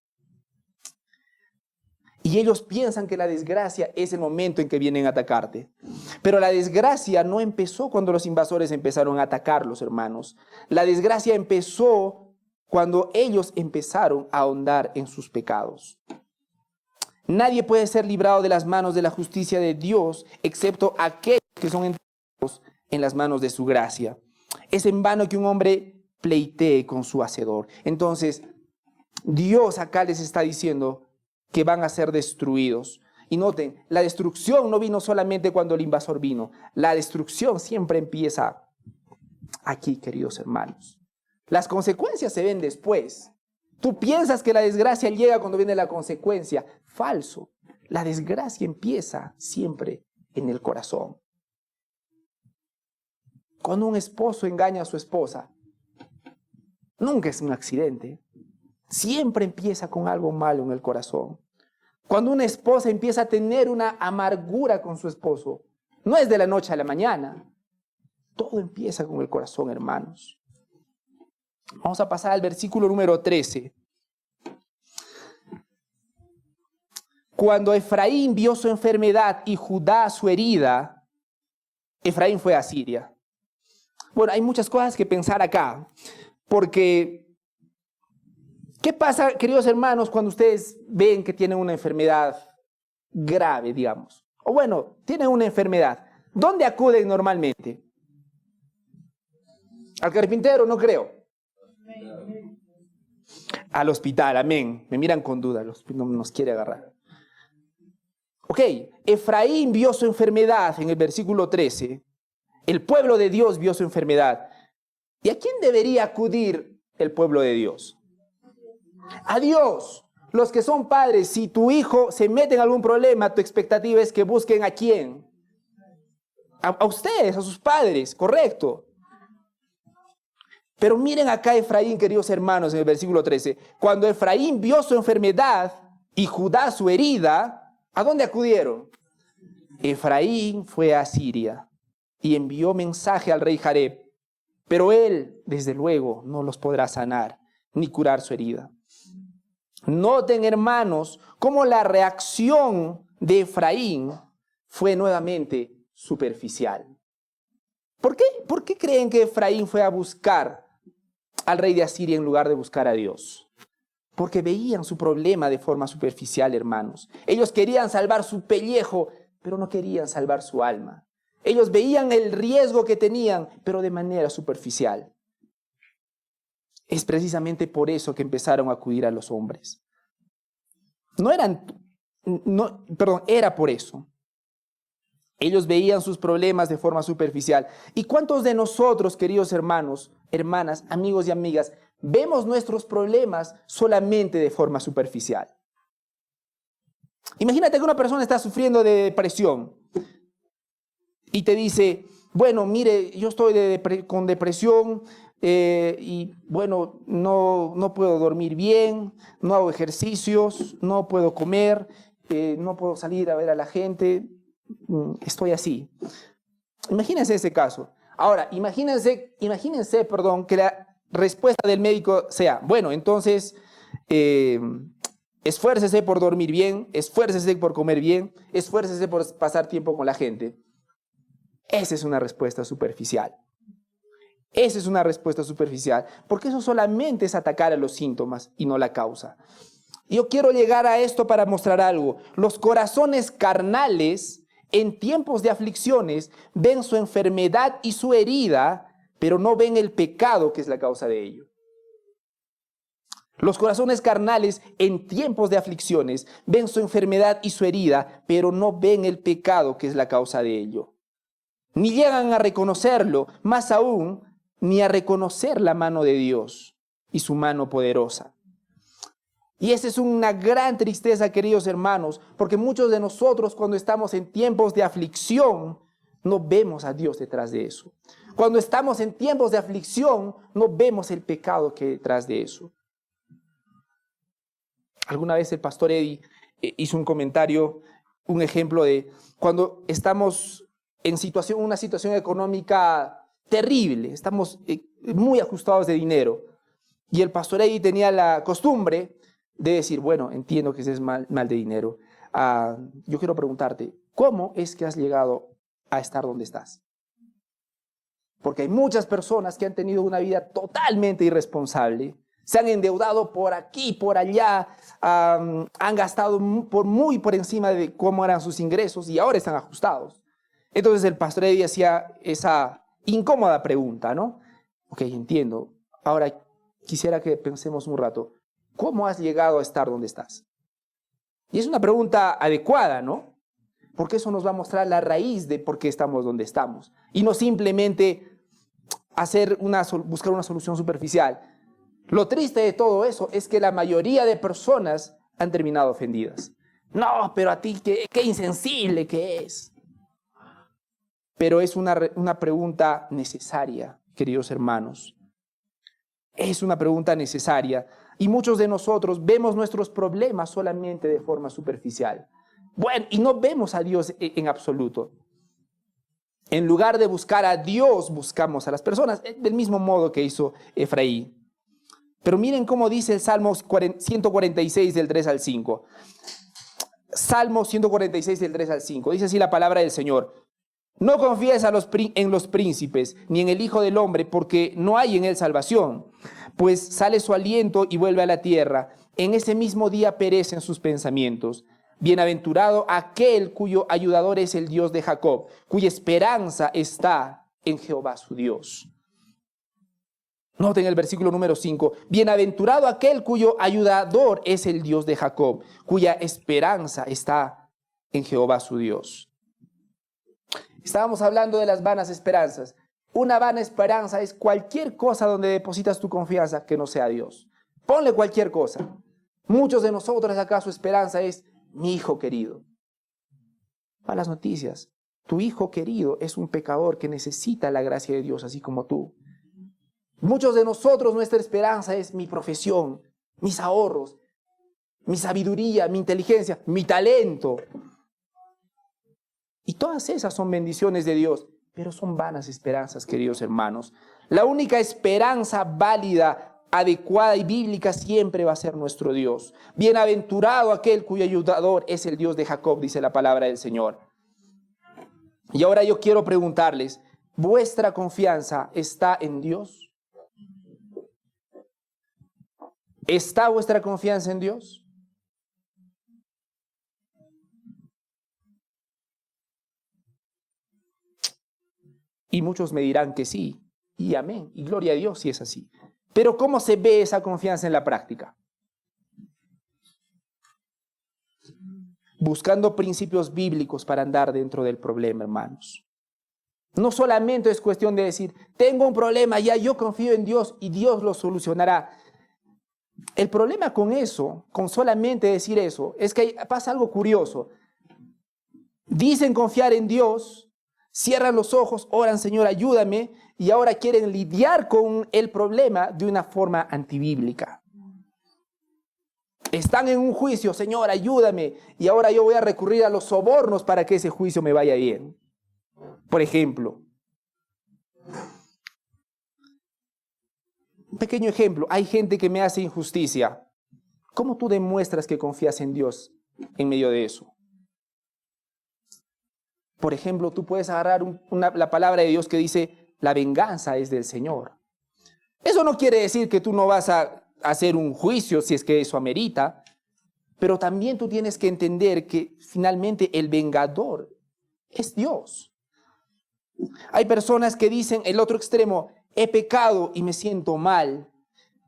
Y ellos piensan que la desgracia es el momento en que vienen a atacarte. Pero la desgracia no empezó cuando los invasores empezaron a atacarlos, hermanos. La desgracia empezó cuando ellos empezaron a ahondar en sus pecados. Nadie puede ser librado de las manos de la justicia de Dios, excepto aquellos que son entregados en las manos de su gracia. Es en vano que un hombre pleitee con su hacedor. Entonces, Dios acá les está diciendo que van a ser destruidos. Y noten, la destrucción no vino solamente cuando el invasor vino. La destrucción siempre empieza aquí, queridos hermanos. Las consecuencias se ven después. Tú piensas que la desgracia llega cuando viene la consecuencia. Falso. La desgracia empieza siempre en el corazón. Cuando un esposo engaña a su esposa, nunca es un accidente. Siempre empieza con algo malo en el corazón. Cuando una esposa empieza a tener una amargura con su esposo, no es de la noche a la mañana. Todo empieza con el corazón, hermanos. Vamos a pasar al versículo número 13. Cuando Efraín vio su enfermedad y Judá su herida, Efraín fue a Siria. Bueno, hay muchas cosas que pensar acá, porque ¿qué pasa, queridos hermanos, cuando ustedes ven que tienen una enfermedad grave, digamos? O bueno, tienen una enfermedad. ¿Dónde acuden normalmente? ¿Al carpintero? No creo. Al hospital, amén. Me miran con duda, no nos quiere agarrar. Ok, Efraín vio su enfermedad en el versículo 13. El pueblo de Dios vio su enfermedad. ¿Y a quién debería acudir el pueblo de Dios? A Dios. Los que son padres, si tu hijo se mete en algún problema, tu expectativa es que busquen ¿a quién? A ustedes, a sus padres, correcto. Pero miren acá Efraín, queridos hermanos, en el versículo 13. Cuando Efraín vio su enfermedad y Judá su herida, ¿a dónde acudieron? Efraín fue a Siria y envió mensaje al rey Jareb, pero él, desde luego, no los podrá sanar ni curar su herida. Noten, hermanos, cómo la reacción de Efraín fue nuevamente superficial. ¿Por qué? ¿Por qué creen que Efraín fue a buscar al rey de Asiria en lugar de buscar a Dios? Porque veían su problema de forma superficial, hermanos. Ellos querían salvar su pellejo, pero no querían salvar su alma. Ellos veían el riesgo que tenían, pero de manera superficial. Es precisamente por eso que empezaron a acudir a los hombres. Era por eso. Ellos veían sus problemas de forma superficial. ¿Y cuántos de nosotros, queridos hermanos, hermanas, amigos y amigas, vemos nuestros problemas solamente de forma superficial? Imagínate que una persona está sufriendo de depresión y te dice, bueno, mire, yo estoy con depresión y bueno, no puedo dormir bien, no hago ejercicios, no puedo comer, no puedo salir a ver a la gente, estoy así. Imagínense ese caso. Ahora, imagínense, que la respuesta del médico sea, bueno, entonces esfuércese por dormir bien, esfuércese por comer bien, esfuércese por pasar tiempo con la gente. Esa es una respuesta superficial. Esa es una respuesta superficial, porque eso solamente es atacar a los síntomas y no la causa. Yo quiero llegar a esto para mostrar algo. Los corazones carnales en tiempos de aflicciones ven su enfermedad y su herida, pero no ven el pecado que es la causa de ello. Los corazones carnales en tiempos de aflicciones ven su enfermedad y su herida, pero no ven el pecado que es la causa de ello. Ni llegan a reconocerlo, más aún, ni a reconocer la mano de Dios y su mano poderosa. Y esa es una gran tristeza, queridos hermanos, porque muchos de nosotros cuando estamos en tiempos de aflicción, no vemos a Dios detrás de eso. Cuando estamos en tiempos de aflicción, no vemos el pecado que hay detrás de eso. Alguna vez el pastor Eddie hizo un comentario, un ejemplo de cuando estamos en una situación económica terrible, estamos muy ajustados de dinero. Y el pastor Eddie tenía la costumbre de decir, bueno, entiendo que es mal de dinero. Yo quiero preguntarte, ¿cómo es que has llegado a estar donde estás? Porque hay muchas personas que han tenido una vida totalmente irresponsable, se han endeudado por aquí, por allá, han gastado muy por encima de cómo eran sus ingresos y ahora están ajustados. Entonces el pastor Eddie hacía esa incómoda pregunta, ¿no? Ok, entiendo. Ahora quisiera que pensemos un rato. ¿Cómo has llegado a estar donde estás? Y es una pregunta adecuada, ¿no? Porque eso nos va a mostrar la raíz de por qué estamos donde estamos. Y no simplemente buscar una solución superficial. Lo triste de todo eso es que la mayoría de personas han terminado ofendidas. No, pero a ti, qué insensible que es. Pero es una pregunta necesaria, queridos hermanos. Es una pregunta necesaria. Y muchos de nosotros vemos nuestros problemas solamente de forma superficial. Bueno, y no vemos a Dios en absoluto. En lugar de buscar a Dios, buscamos a las personas, del mismo modo que hizo Efraín. Pero miren cómo dice el Salmo 146 del 3 al 5. Salmo 146 del 3 al 5. Dice así la palabra del Señor. No confíes en los príncipes, ni en el Hijo del Hombre, porque no hay en él salvación. Pues sale su aliento y vuelve a la tierra. En ese mismo día perecen sus pensamientos. Bienaventurado aquel cuyo ayudador es el Dios de Jacob, cuya esperanza está en Jehová su Dios. Noten el versículo número 5. Bienaventurado aquel cuyo ayudador es el Dios de Jacob, cuya esperanza está en Jehová su Dios. Estábamos hablando de las vanas esperanzas. Una vana esperanza es cualquier cosa donde depositas tu confianza que no sea Dios. Ponle cualquier cosa. Muchos de nosotros acá su esperanza es mi hijo querido. Malas noticias. Tu hijo querido es un pecador que necesita la gracia de Dios, así como tú. Muchos de nosotros nuestra esperanza es mi profesión, mis ahorros, mi sabiduría, mi inteligencia, mi talento. Y todas esas son bendiciones de Dios, pero son vanas esperanzas, queridos hermanos. La única esperanza válida, adecuada y bíblica siempre va a ser nuestro Dios. Bienaventurado aquel cuyo ayudador es el Dios de Jacob, dice la palabra del Señor. Y ahora yo quiero preguntarles, ¿vuestra confianza está en Dios? ¿Está vuestra confianza en Dios? Y muchos me dirán que sí, y amén, y gloria a Dios si es así. Pero ¿cómo se ve esa confianza en la práctica? Buscando principios bíblicos para andar dentro del problema, hermanos. No solamente es cuestión de decir, tengo un problema, ya yo confío en Dios y Dios lo solucionará. El problema con eso, con solamente decir eso, es que pasa algo curioso. Dicen confiar en Dios, cierran los ojos, oran, Señor, ayúdame, y ahora quieren lidiar con el problema de una forma antibíblica. Están en un juicio, Señor, ayúdame, y ahora yo voy a recurrir a los sobornos para que ese juicio me vaya bien. Por ejemplo, un pequeño ejemplo, hay gente que me hace injusticia. ¿Cómo tú demuestras que confías en Dios en medio de eso? Por ejemplo, tú puedes agarrar la palabra de Dios que dice, la venganza es del Señor. Eso no quiere decir que tú no vas a hacer un juicio si es que eso amerita, pero también tú tienes que entender que finalmente el vengador es Dios. Hay personas que dicen, el otro extremo, he pecado y me siento mal.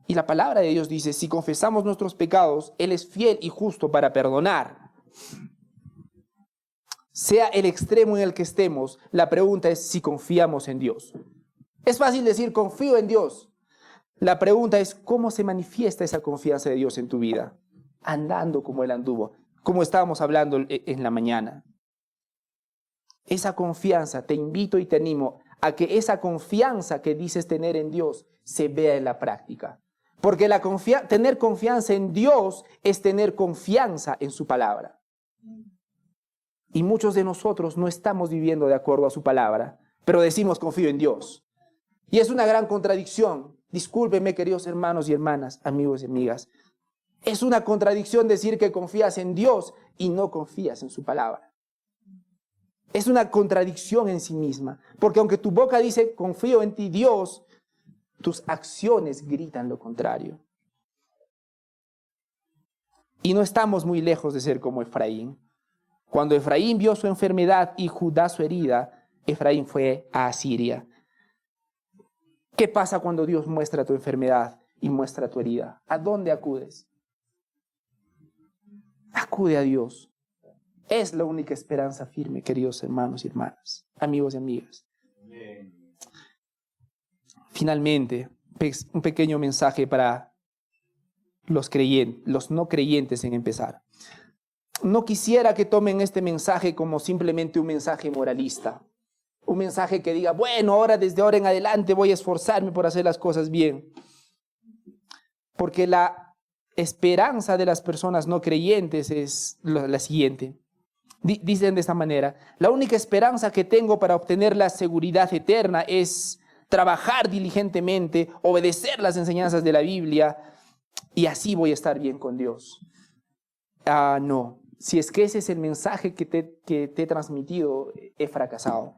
Y la palabra de Dios dice, si confesamos nuestros pecados, Él es fiel y justo para perdonar. Sea el extremo en el que estemos, la pregunta es si confiamos en Dios. Es fácil decir, confío en Dios. La pregunta es, ¿cómo se manifiesta esa confianza de Dios en tu vida? Andando como Él anduvo, como estábamos hablando en la mañana. Esa confianza, te invito y te animo a que esa confianza que dices tener en Dios se vea en la práctica. Porque tener confianza en Dios es tener confianza en su palabra. Y muchos de nosotros no estamos viviendo de acuerdo a su palabra, pero decimos confío en Dios. Y es una gran contradicción. Discúlpenme, queridos hermanos y hermanas, amigos y amigas. Es una contradicción decir que confías en Dios y no confías en su palabra. Es una contradicción en sí misma, porque aunque tu boca dice confío en ti, Dios, tus acciones gritan lo contrario. Y no estamos muy lejos de ser como Efraín. Cuando Efraín vio su enfermedad y Judá su herida, Efraín fue a Asiria. ¿Qué pasa cuando Dios muestra tu enfermedad y muestra tu herida? ¿A dónde acudes? Acude a Dios. Es la única esperanza firme, queridos hermanos y hermanas, amigos y amigas. Finalmente, un pequeño mensaje para los no creyentes en empezar. no quisiera que tomen este mensaje como simplemente un mensaje moralista. Un mensaje que diga, bueno, desde ahora en adelante voy a esforzarme por hacer las cosas bien. Porque la esperanza de las personas no creyentes es la siguiente. Dicen de esta manera: la única esperanza que tengo para obtener la seguridad eterna es trabajar diligentemente, obedecer las enseñanzas de la Biblia, y así voy a estar bien con Dios. No, si es que ese es el mensaje que te he transmitido, he fracasado.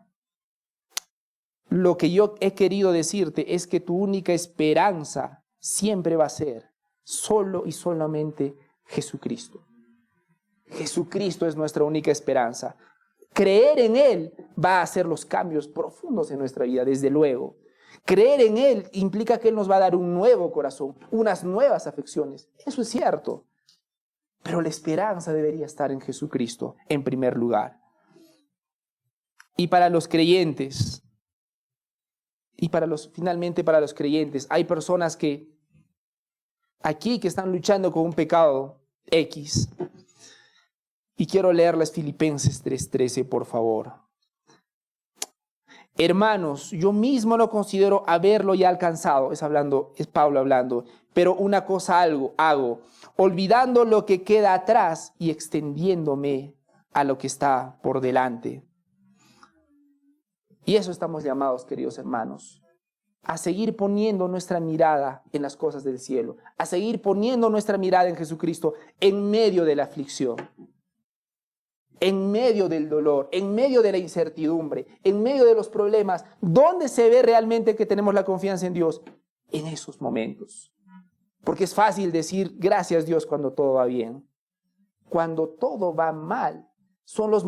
Lo que yo he querido decirte es que tu única esperanza siempre va a ser solo y solamente Jesucristo. Jesucristo es nuestra única esperanza. Creer en Él va a hacer los cambios profundos en nuestra vida, desde luego. Creer en Él implica que Él nos va a dar un nuevo corazón, unas nuevas afecciones. Eso es cierto. Pero la esperanza debería estar en Jesucristo en primer lugar. Y para los creyentes, finalmente para los creyentes, hay personas que están luchando con un pecado X. Y quiero leerles Filipenses 3:13, por favor. Hermanos, yo mismo no considero haberlo ya alcanzado, es Pablo hablando, pero una cosa hago, olvidando lo que queda atrás y extendiéndome a lo que está por delante. Y eso estamos llamados, queridos hermanos, a seguir poniendo nuestra mirada en las cosas del cielo, a seguir poniendo nuestra mirada en Jesucristo en medio de la aflicción, en medio del dolor, en medio de la incertidumbre, en medio de los problemas. ¿Dónde se ve realmente que tenemos la confianza en Dios? En esos momentos. Porque es fácil decir gracias Dios cuando todo va bien. Cuando todo va mal, son los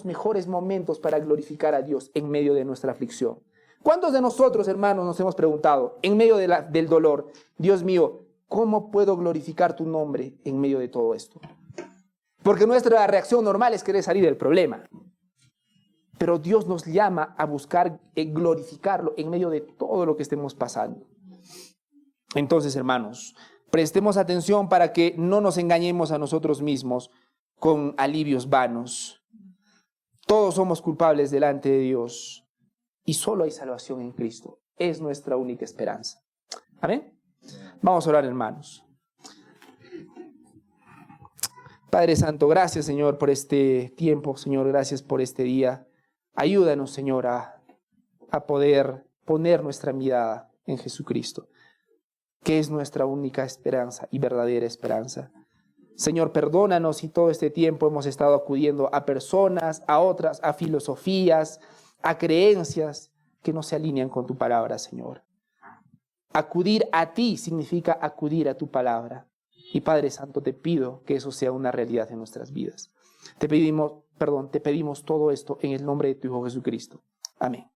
mejores momentos para glorificar a Dios en medio de nuestra aflicción. ¿Cuántos de nosotros, hermanos, nos hemos preguntado en medio del dolor, Dios mío, ¿cómo puedo glorificar tu nombre en medio de todo esto? Porque nuestra reacción normal es querer salir del problema. Pero Dios nos llama a buscar glorificarlo en medio de todo lo que estemos pasando. Entonces, hermanos, prestemos atención para que no nos engañemos a nosotros mismos con alivios vanos. Todos somos culpables delante de Dios y solo hay salvación en Cristo. Es nuestra única esperanza. ¿Amén? Vamos a orar, hermanos. Padre Santo, gracias, Señor, por este tiempo. Señor, gracias por este día. Ayúdanos, Señor, a poder poner nuestra mirada en Jesucristo, que es nuestra única esperanza y verdadera esperanza. Señor, perdónanos si todo este tiempo hemos estado acudiendo a personas, a otras, a filosofías, a creencias que no se alinean con tu palabra, Señor. Acudir a ti significa acudir a tu palabra. Y Padre Santo, te pido que eso sea una realidad en nuestras vidas. Te pedimos todo esto en el nombre de tu Hijo Jesucristo. Amén.